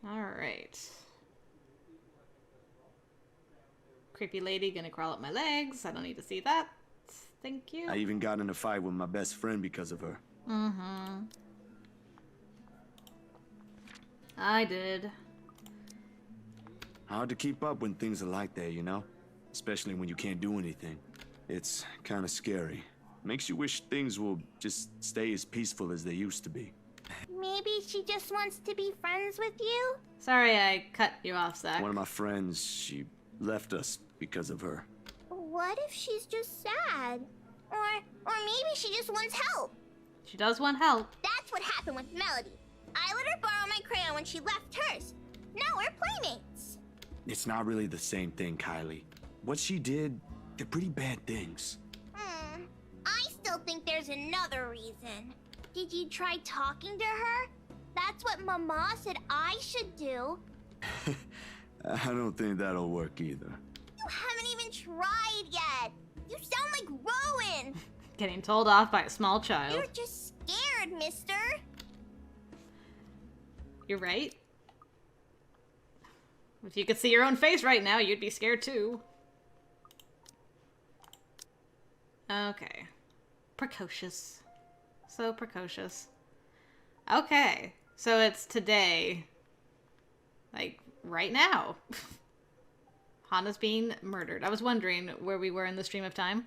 Alright. Creepy lady gonna crawl up my legs. I don't need to see that. Thank you. I even got in a fight with my best friend because of her. Mm-hmm. I did. Hard to keep up when things are like that, you know? Especially when you can't do anything. It's kind of scary. Makes you wish things will just stay as peaceful as they used to be. Maybe she just wants to be friends with you? Sorry I cut you off, Zach. One of my friends, she left us because of her. What if she's just sad? Or maybe she just wants help. She does want help. That's what happened with Melody. I let her borrow my crayon when she left hers. Now we're playmates. It's not really the same thing, Kylie. What she did, they're pretty bad things. I still think there's another reason. Did you try talking to her? That's what Mama said I should do. I don't think that'll work either. You haven't even tried yet. You sound like Rowan. Getting told off by a small child. You're just scared, mister. You're right. If you could see your own face right now, you'd be scared too. Okay. Precocious. So precocious. Okay. So it's today. Like, right now. Hana's being murdered. I was wondering where we were in the stream of time.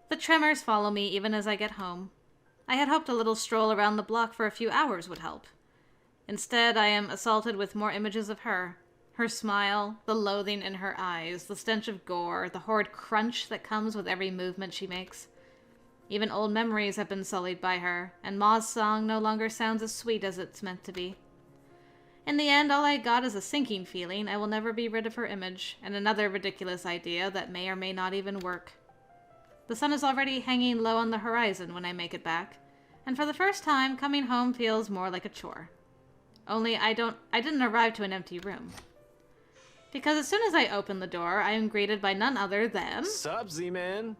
The tremors follow me even as I get home. I had hoped a little stroll around the block for a few hours would help. Instead, I am assaulted with more images of her. Her smile, the loathing in her eyes, the stench of gore, the horrid crunch that comes with every movement she makes. Even old memories have been sullied by her, and Ma's song no longer sounds as sweet as it's meant to be. In the end, all I got is a sinking feeling I will never be rid of her image, and another ridiculous idea that may or may not even work. The sun is already hanging low on the horizon when I make it back, and for the first time, coming home feels more like a chore. Only I didn't arrive to an empty room. Because as soon as I open the door, I am greeted by none other than... Sup, Z-Man?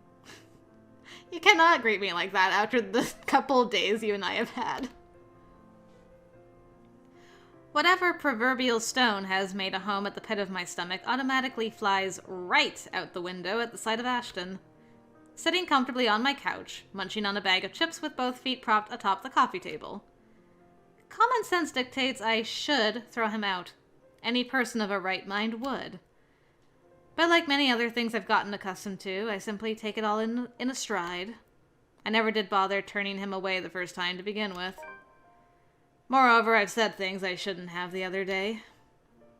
You cannot greet me like that after the couple of days you and I have had. Whatever proverbial stone has made a home at the pit of my stomach automatically flies right out the window at the sight of Ashton. Sitting comfortably on my couch, munching on a bag of chips with both feet propped atop the coffee table. Common sense dictates I should throw him out. Any person of a right mind would. But like many other things I've gotten accustomed to, I simply take it all in a stride. I never did bother turning him away the first time to begin with. Moreover, I've said things I shouldn't have the other day.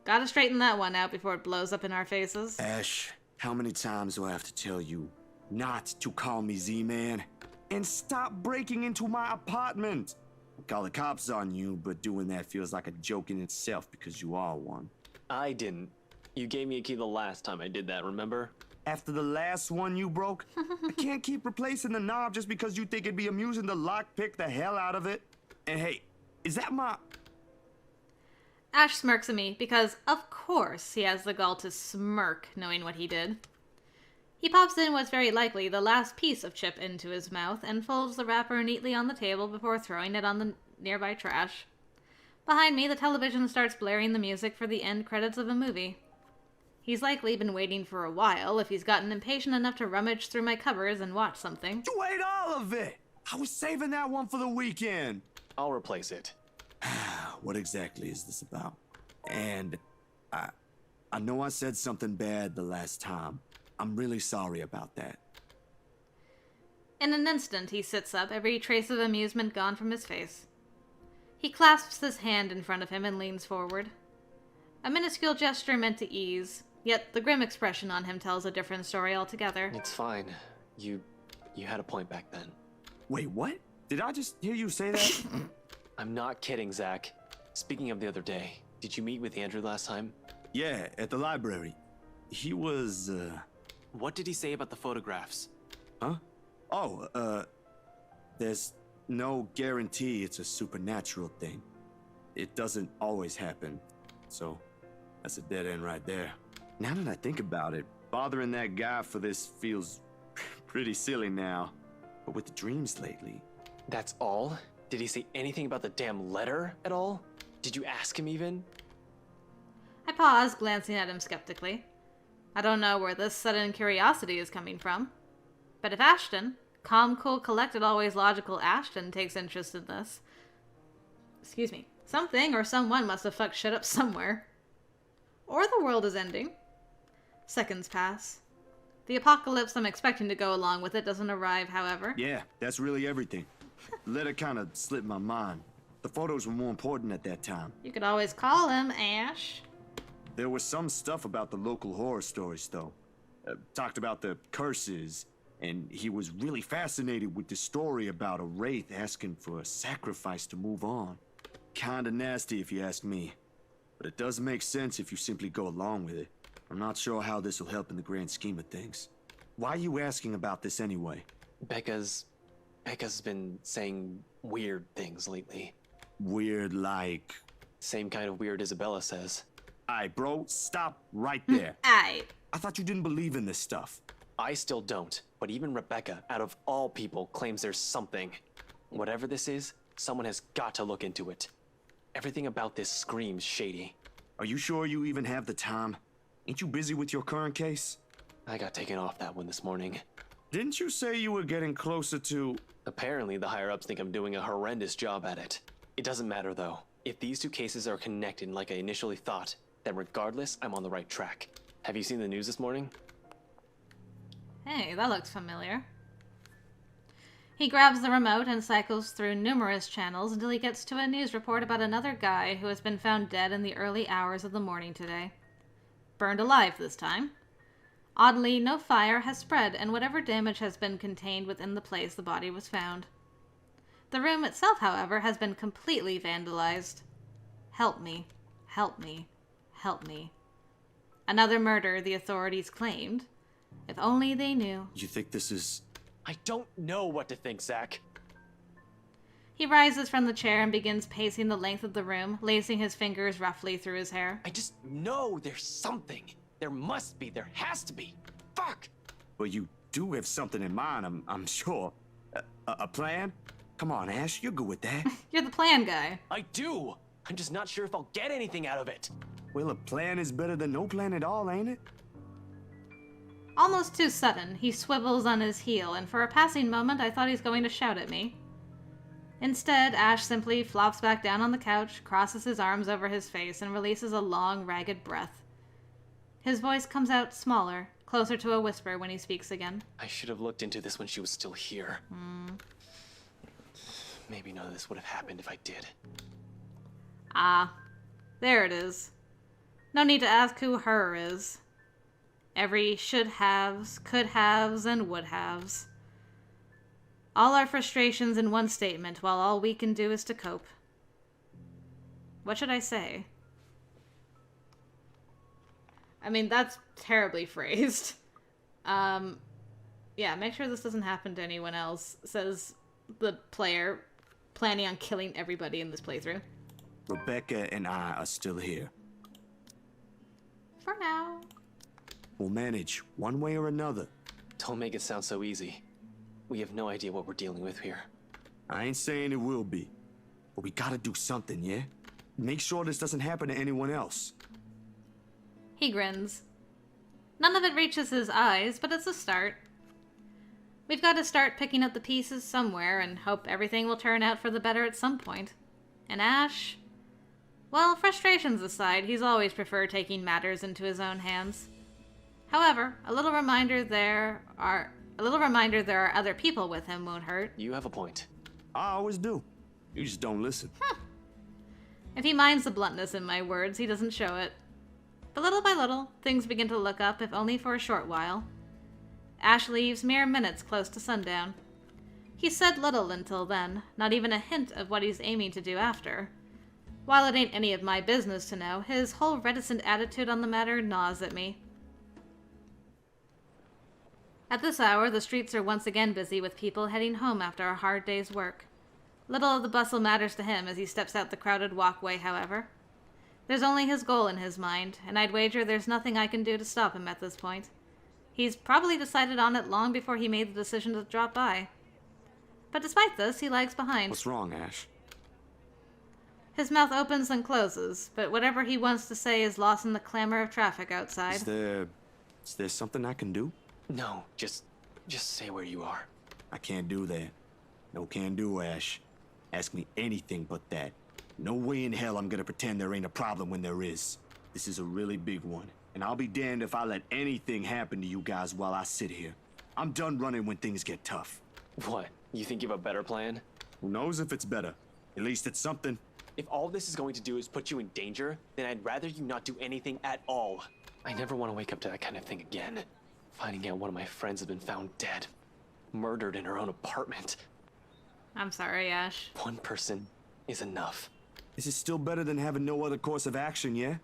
Gotta straighten that one out before it blows up in our faces. Ash, how many times do I have to tell you not to call me Z-Man? And stop breaking into my apartment! Call the cops on you, but doing that feels like a joke in itself because you are one. I didn't. You gave me a key the last time I did that, remember? After the last one you broke, I can't keep replacing the knob just because you think it'd be amusing to lockpick the hell out of it. And hey, is that my... Ash smirks at me because, of course, he has the gall to smirk knowing what he did. He pops in what's very likely the last piece of chip into his mouth and folds the wrapper neatly on the table before throwing it on the nearby trash. Behind me, the television starts blaring the music for the end credits of a movie. He's likely been waiting for a while if he's gotten impatient enough to rummage through my cupboards and watch something. You ate all of it! I was saving that one for the weekend! I'll replace it. What exactly is this about? And I know I said something bad the last time. I'm really sorry about that. In an instant, he sits up, every trace of amusement gone from his face. He clasps his hand in front of him and leans forward. A minuscule gesture meant to ease, yet the grim expression on him tells a different story altogether. It's fine. You had a point back then. Wait, what? Did I just hear you say that? I'm not kidding, Zach. Speaking of the other day, did you meet with Andrew last time? Yeah, at the library. He was, What did he say about the photographs? Huh? Oh, there's no guarantee it's a supernatural thing. It doesn't always happen. So, that's a dead end right there. Now that I think about it, bothering that guy for this feels pretty silly now. But with the dreams lately... That's all? Did he say anything about the damn letter at all? Did you ask him even? I pause, glancing at him skeptically. I don't know where this sudden curiosity is coming from. But if Ashton, calm, cool, collected, always logical Ashton, takes interest in this... Excuse me. Something or someone must have fucked shit up somewhere. Or the world is ending. Seconds pass. The apocalypse I'm expecting to go along with it doesn't arrive, however. Yeah, that's really everything. The letter kind of slipped my mind. The photos were more important at that time. You could always call him, Ash. There was some stuff about the local horror stories, though. Talked about the curses, and he was really fascinated with the story about a wraith asking for a sacrifice to move on. Kinda nasty if you ask me. But it does make sense if you simply go along with it. I'm not sure how this will help in the grand scheme of things. Why are you asking about this anyway? Becca's been saying weird things lately. Weird like... Same kind of weird Isabella says. Aight, bro, stop right there. Aye. I thought you didn't believe in this stuff. I still don't, but even Rebecca, out of all people, claims there's something. Whatever this is, someone has got to look into it. Everything about this screams shady. Are you sure you even have the time? Ain't you busy with your current case? I got taken off that one this morning. Didn't you say you were getting closer to... Apparently, the higher-ups think I'm doing a horrendous job at it. It doesn't matter, though. If these two cases are connected like I initially thought, then regardless, I'm on the right track. Have you seen the news this morning? Hey, that looks familiar. He grabs the remote and cycles through numerous channels until he gets to a news report about another guy who has been found dead in the early hours of the morning today. Burned alive this time. Oddly, no fire has spread, and whatever damage has been contained within the place the body was found. The room itself, however, has been completely vandalized. Help me. Help me. Help me. Another murder, the authorities claimed. If only they knew. You think this is... I don't know what to think, Zach. He rises from the chair and begins pacing the length of the room, lacing his fingers roughly through his hair. I just know there's something. There must be. There has to be. Fuck! Well, you do have something in mind, I'm sure. A plan? Come on, Ash, you're good with that. You're the plan guy. I do. I'm just not sure if I'll get anything out of it. Well, a plan is better than no plan at all, ain't it? Almost too sudden, he swivels on his heel, and for a passing moment I thought he's going to shout at me. Instead, Ash simply flops back down on the couch, crosses his arms over his face, and releases a long, ragged breath. His voice comes out smaller, closer to a whisper when he speaks again. I should have looked into this when she was still here. Maybe none of this would have happened if I did. Ah, there it is. No need to ask who her is. Every should-haves, could-haves, and would-haves. All our frustrations in one statement, while all we can do is to cope. What should I say? I mean, that's terribly phrased. Yeah, make sure this doesn't happen to anyone else, says the player, planning on killing everybody in this playthrough. Rebecca and I are still here. For now. We'll manage, one way or another. Don't make it sound so easy. We have no idea what we're dealing with here. I ain't saying it will be, but we gotta do something, yeah? Make sure this doesn't happen to anyone else. He grins. None of it reaches his eyes, but it's a start. We've got to start picking up the pieces somewhere and hope everything will turn out for the better at some point. And Ash? Well, frustrations aside, he's always preferred taking matters into his own hands. However, a little reminder there are other people with him won't hurt. You have a point. I always do. You just don't listen. If he minds the bluntness in my words, he doesn't show it. But little by little, things begin to look up, if only for a short while. Ash leaves mere minutes close to sundown. He said little until then, not even a hint of what he's aiming to do after. While it ain't any of my business to know, his whole reticent attitude on the matter gnaws at me. At this hour, the streets are once again busy with people heading home after a hard day's work. Little of the bustle matters to him as he steps out the crowded walkway, however. There's only his goal in his mind, and I'd wager there's nothing I can do to stop him at this point. He's probably decided on it long before he made the decision to drop by. But despite this, he lags behind. What's wrong, Ash? His mouth opens and closes, but whatever he wants to say is lost in the clamor of traffic outside. Is there something I can do? No, just say where you are. I can't do that. No can do, Ash. Ask me anything but that. No way in hell I'm gonna pretend there ain't a problem when there is. This is a really big one, and I'll be damned if I let anything happen to you guys while I sit here. I'm done running when things get tough. What? You think you have a better plan? Who knows if it's better? At least it's something. If all this is going to do is put you in danger, then I'd rather you not do anything at all. I never want to wake up to that kind of thing again. Finding out one of my friends has been found dead. Murdered in her own apartment. I'm sorry, Ash. One person is enough. This is still better than having no other course of action, yeah?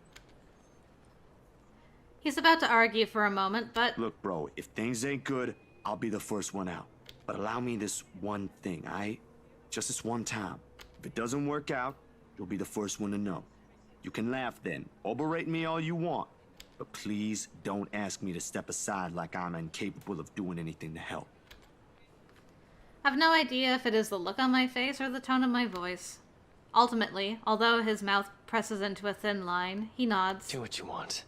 He's about to argue for a moment, but... Look, bro, if things ain't good, I'll be the first one out. But allow me this one thing, aight? Just this one time. If it doesn't work out, you'll be the first one to know. You can laugh then, or berate me all you want. But please don't ask me to step aside like I'm incapable of doing anything to help. I've no idea if it is the look on my face or the tone of my voice. Ultimately, although his mouth presses into a thin line, he nods. Do what you want.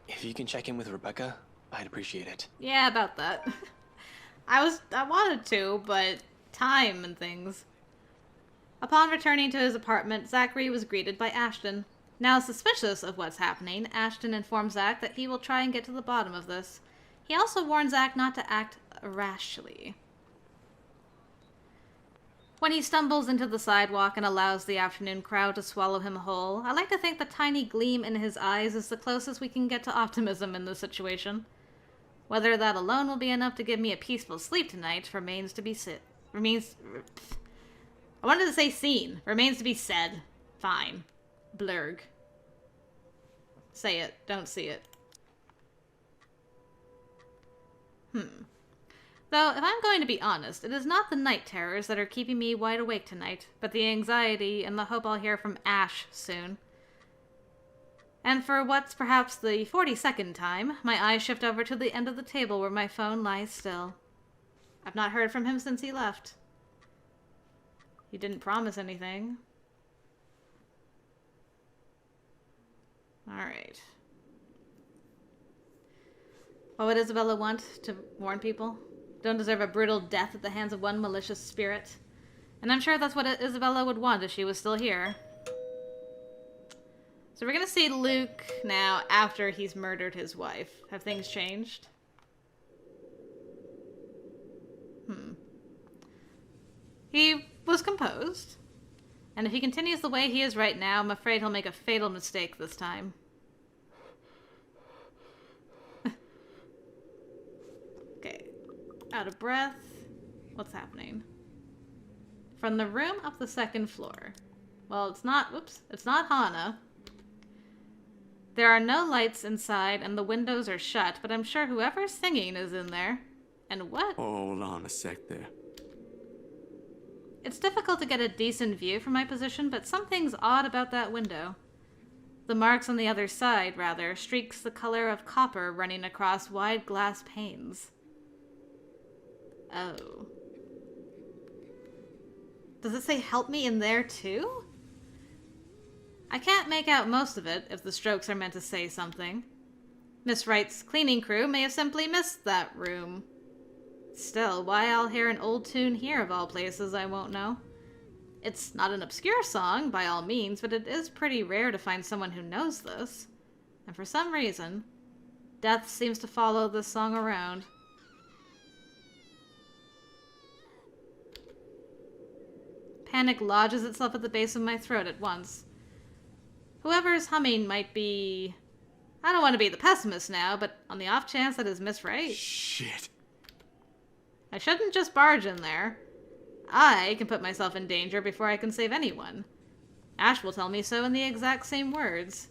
If you can check in with Rebecca, I'd appreciate it. Yeah, about that. I wanted to, but time and things. Upon returning to his apartment, Zachary was greeted by Ashton. Now suspicious of what's happening, Ashton informs Zach that he will try and get to the bottom of this. He also warns Zach not to act rashly. When he stumbles into the sidewalk and allows the afternoon crowd to swallow him whole, I like to think the tiny gleam in his eyes is the closest we can get to optimism in this situation. Whether that alone will be enough to give me a peaceful sleep tonight remains to be said. I wanted to say seen. Remains to be said. Fine. Blurg. Say it. Don't see it. Though, if I'm going to be honest, it is not the night terrors that are keeping me wide awake tonight, but the anxiety and the hope I'll hear from Ash soon. And for what's perhaps the 42nd time, my eyes shift over to the end of the table where my phone lies still. I've not heard from him since he left. He didn't promise anything. Alright. What would Isabella want? To warn people? Don't deserve a brutal death at the hands of one malicious spirit. And I'm sure that's what Isabella would want if she was still here. So we're gonna see Luke now after he's murdered his wife. Have things changed? He was composed. And if he continues the way he is right now, I'm afraid he'll make a fatal mistake this time. Okay. Out of breath. What's happening? From the room up the second floor. Well, it's not... Whoops. It's not Hana. There are no lights inside, and the windows are shut, but I'm sure whoever's singing is in there. And what? Hold on a sec there. It's difficult to get a decent view from my position, but something's odd about that window. The marks on the other side, rather, streaks the color of copper running across wide glass panes. Oh. Does it say help me in there too? I can't make out most of it, if the strokes are meant to say something. Miss Wright's cleaning crew may have simply missed that room. Still, why I'll hear an old tune here of all places, I won't know. It's not an obscure song, by all means, but it is pretty rare to find someone who knows this. And for some reason, death seems to follow this song around. Panic lodges itself at the base of my throat at once. Whoever's humming might be... I don't want to be the pessimist now, but on the off chance that is Miss Wright... Shit. I shouldn't just barge in there. I can put myself in danger before I can save anyone. Ash will tell me so in the exact same words.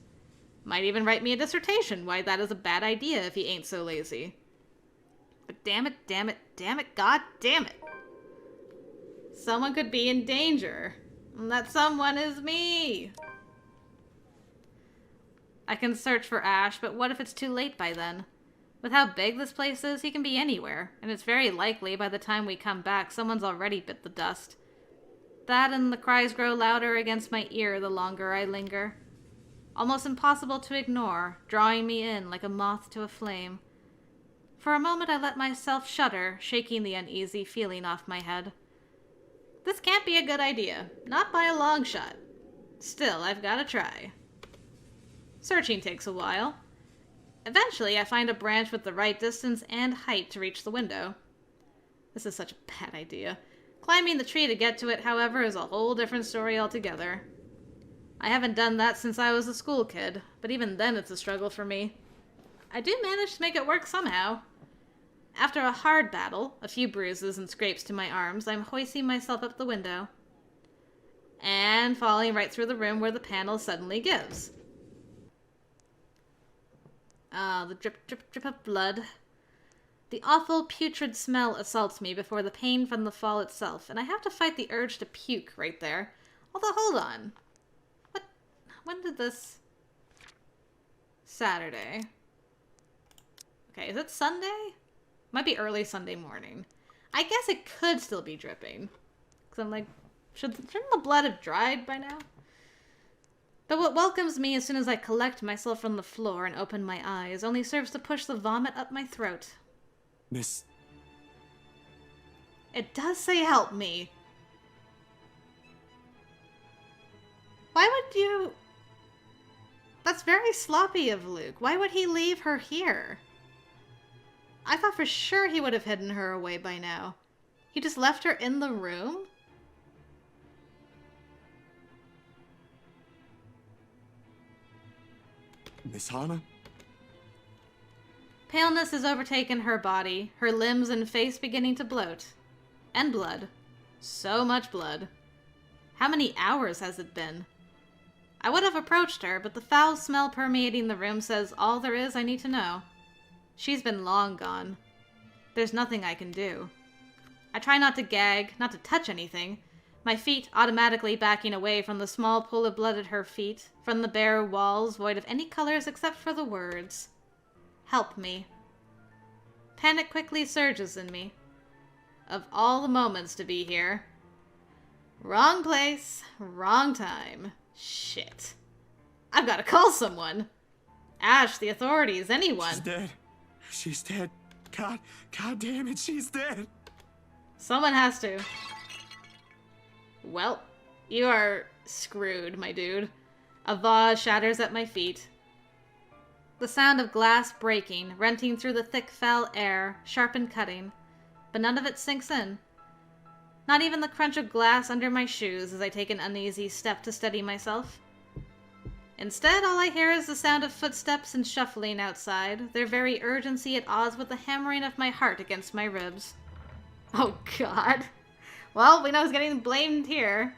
Might even write me a dissertation why that is a bad idea if he ain't so lazy. But damn it, god damn it. Someone could be in danger. And that someone is me. I can search for Ash, but what if it's too late by then? With how big this place is, he can be anywhere, and it's very likely by the time we come back, someone's already bit the dust. That and the cries grow louder against my ear the longer I linger. Almost impossible to ignore, drawing me in like a moth to a flame. For a moment I let myself shudder, shaking the uneasy feeling off my head. This can't be a good idea, not by a long shot. Still, I've gotta try. Searching takes a while. Eventually, I find a branch with the right distance and height to reach the window. This is such a bad idea. Climbing the tree to get to it, however, is a whole different story altogether. I haven't done that since I was a school kid, but even then it's a struggle for me. I do manage to make it work somehow. After a hard battle, a few bruises and scrapes to my arms, I'm hoisting myself up the window. And falling right through the room where the panel suddenly gives. Ah, the drip, drip, drip of blood. The awful, putrid smell assaults me before the pain from the fall itself, and I have to fight the urge to puke right there. Although, hold on. What? When did this... Saturday. Okay, is it Sunday? Might be early Sunday morning. I guess it could still be dripping. Because I'm like, shouldn't the blood have dried by now? But what welcomes me as soon as I collect myself from the floor and open my eyes only serves to push the vomit up my throat. Miss... It does say help me. Why would you... That's very sloppy of Luke. Why would he leave her here? I thought for sure he would have hidden her away by now. He just left her in the room? Miss Hana? Paleness has overtaken her body, her limbs and face beginning to bloat. And blood. So much blood. How many hours has it been? I would have approached her, but the foul smell permeating the room says all there is I need to know. She's been long gone. There's nothing I can do. I try not to gag, not to touch anything, my feet automatically backing away from the small pool of blood at her feet, from the bare walls void of any colors except for the words. Help me. Panic quickly surges in me. Of all the moments to be here. Wrong place, wrong time. Shit. I've got to call someone. Ash, the authorities, anyone. She's dead. She's dead. God damn it, she's dead. Someone has to. Well, you are screwed, my dude. A vase shatters at my feet. The sound of glass breaking, renting through the thick, foul air, sharp and cutting, but none of it sinks in. Not even the crunch of glass under my shoes as I take an uneasy step to steady myself. Instead, all I hear is the sound of footsteps and shuffling outside, their very urgency at odds with the hammering of my heart against my ribs. Oh, God. Well, we know who's getting blamed here.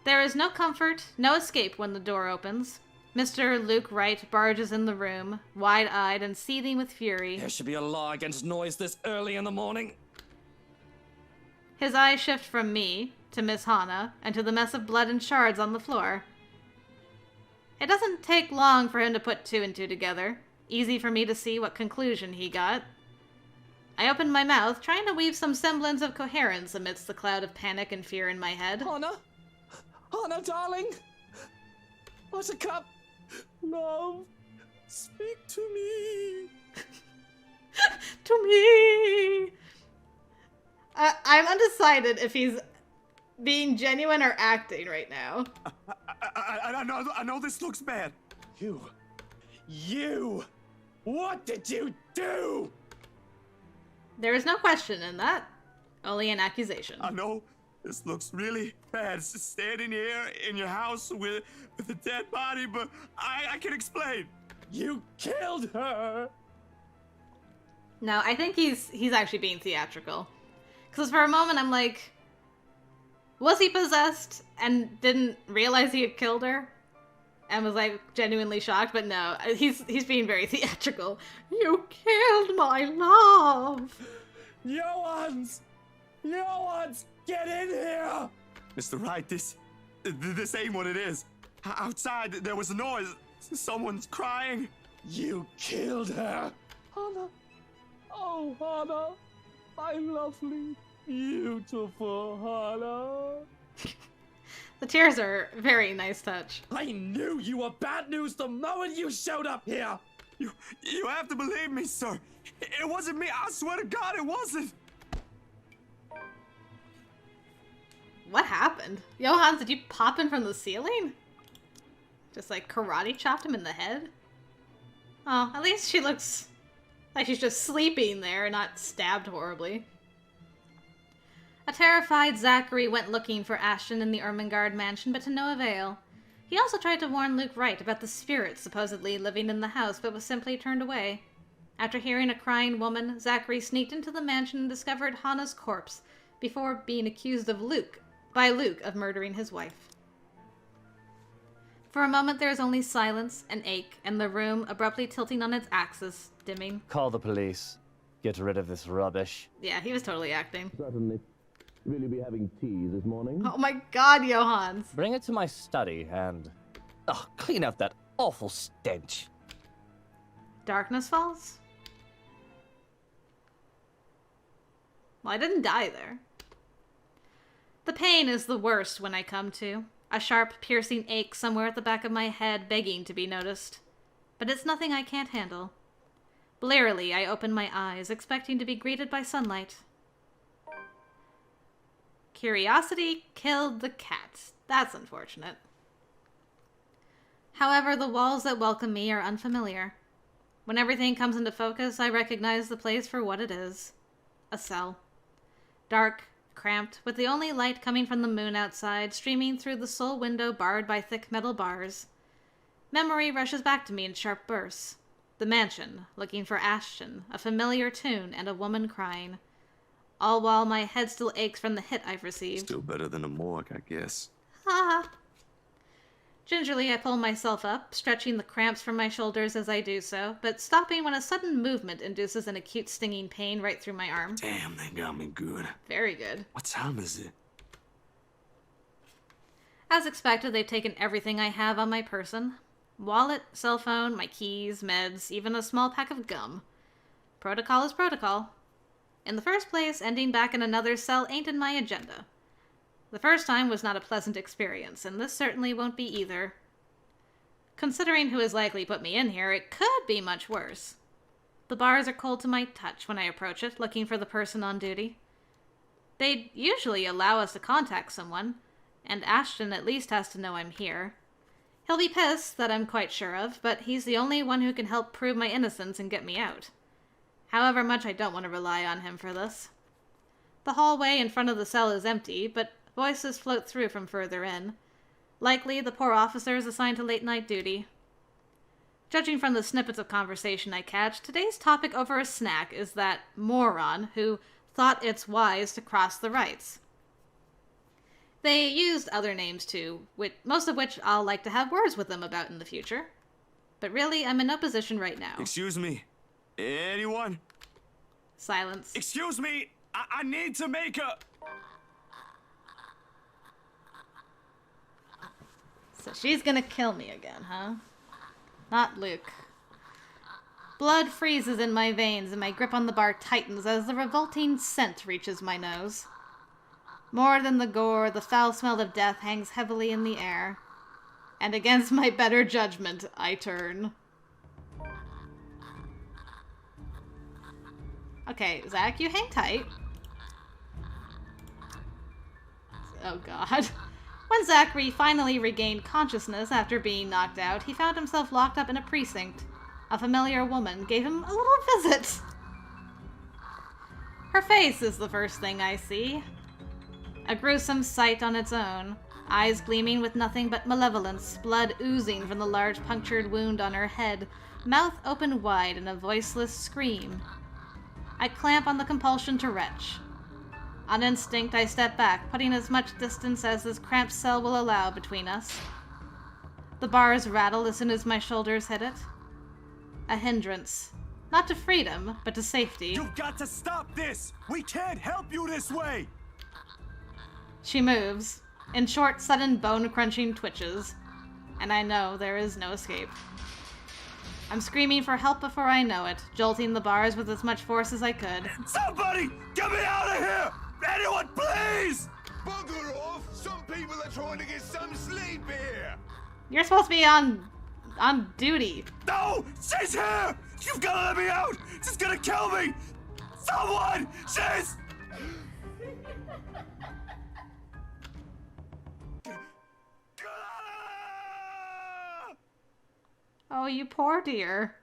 There is no comfort, no escape when the door opens. Mr. Luke Wright barges in the room, wide-eyed and seething with fury. There should be a law against noise this early in the morning. His eyes shift from me to Miss Hana and to the mess of blood and shards on the floor. It doesn't take long for him to put two and two together. Easy for me to see what conclusion he got. I opened my mouth, trying to weave some semblance of coherence amidst the cloud of panic and fear in my head. Hana? Hana, darling? Buttercup? Love? Speak to me. To me! I'm undecided if he's being genuine or acting right now. I know this looks bad. You! What did you do? There is no question in that. Only an accusation. I know this looks really bad. Standing here in your house with a dead body, but I can explain. You killed her! No, I think he's actually being theatrical. Because for a moment I'm like, was he possessed and didn't realize he had killed her? And was like genuinely shocked, but no, he's being very theatrical. You killed my love! Johans! Johans! Get in here! Mr. Wright, this ain't what it is. Outside there was a noise. Someone's crying. You killed her! Hana! Oh, Hana! My lovely, beautiful Hana! The tears are a very nice touch. I knew you were bad news the moment you showed up here! You have to believe me, sir. It wasn't me. I swear to God, it wasn't. What happened? Johans, did you pop him from the ceiling? Just like karate chopped him in the head? Oh, at least she looks like she's just sleeping there and not stabbed horribly. A terrified Zachary went looking for Ashton in the Ermengarde mansion, but to no avail. He also tried to warn Luke Wright about the spirits supposedly living in the house, but was simply turned away. After hearing a crying woman, Zachary sneaked into the mansion and discovered Hana's corpse, before being accused of Luke of murdering his wife. For a moment there is only silence and ache, and the room abruptly tilting on its axis, dimming. Call the police. Get rid of this rubbish. Yeah, he was totally acting. Certainly. Will you be having tea this morning? Oh my god, Johans! Bring it to my study and... clean out that awful stench. Darkness falls? Well, I didn't die there. The pain is the worst when I come to. A sharp, piercing ache somewhere at the back of my head begging to be noticed. But it's nothing I can't handle. Blearily, I open my eyes, expecting to be greeted by sunlight. Curiosity killed the cat. That's unfortunate. However, the walls that welcome me are unfamiliar. When everything comes into focus, I recognize the place for what it is. A cell. Dark, cramped, with the only light coming from the moon outside, streaming through the sole window barred by thick metal bars. Memory rushes back to me in sharp bursts. The mansion, looking for Ashton, a familiar tune, and a woman crying. All while my head still aches from the hit I've received. Still better than a morgue, I guess. Ha! Gingerly, I pull myself up, stretching the cramps from my shoulders as I do so, but stopping when a sudden movement induces an acute stinging pain right through my arm. Damn, they got me good. Very good. What time is it? As expected, they've taken everything I have on my person. Wallet, cell phone, my keys, meds, even a small pack of gum. Protocol is protocol. In the first place, ending back in another cell ain't in my agenda. The first time was not a pleasant experience, and this certainly won't be either. Considering who has likely put me in here, it could be much worse. The bars are cold to my touch when I approach it, looking for the person on duty. They'd usually allow us to contact someone, and Ashton at least has to know I'm here. He'll be pissed, that I'm quite sure of, but he's the only one who can help prove my innocence and get me out. However much I don't want to rely on him for this. The hallway in front of the cell is empty, but voices float through from further in. Likely the poor officers assigned to late-night duty. Judging from the snippets of conversation I catch, today's topic over a snack is that moron who thought it's wise to cross the rights. They used other names too, most of which I'll like to have words with them about in the future. But really, I'm in no position right now. Excuse me? Anyone? Silence. Excuse me? I need to make a... So she's gonna kill me again, huh? Not Luke. Blood freezes in my veins and my grip on the bar tightens as the revolting scent reaches my nose. More than the gore, the foul smell of death hangs heavily in the air. And against my better judgment, I turn. Okay, Zach, you hang tight. Oh god. When Zachary finally regained consciousness after being knocked out, he found himself locked up in a precinct. A familiar woman gave him a little visit. Her face is the first thing I see. A gruesome sight on its own. Eyes gleaming with nothing but malevolence, blood oozing from the large punctured wound on her head, mouth open wide in a voiceless scream. I clamp on the compulsion to retch. On instinct, I step back, putting as much distance as this cramped cell will allow between us. The bars rattle as soon as my shoulders hit it. A hindrance. Not to freedom, but to safety. You've got to stop this! We can't help you this way! She moves, in short, sudden bone-crunching twitches, and I know there is no escape. I'm screaming for help before I know it, jolting the bars with as much force as I could. Somebody! Get me out of here! Anyone, please! Bugger off! Some people are trying to get some sleep here! You're supposed to be on duty. No! She's here! You've got to let me out! She's gonna kill me! Someone! She's... Oh, you poor dear.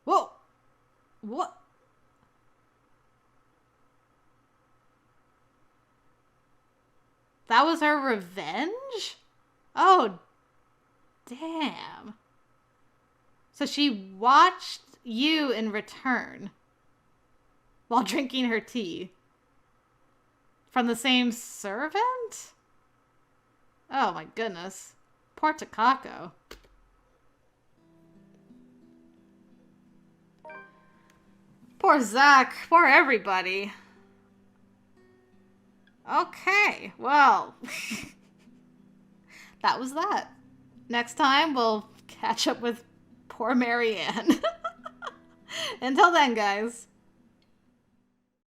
Whoa! What? That was her revenge? Oh, damn. So she watched you in return while drinking her tea from the same servant? Oh my goodness. Poor Takako. Poor Zach. Poor everybody. Okay, well, that was that. Next time, we'll catch up with poor Marianne. Until then, guys.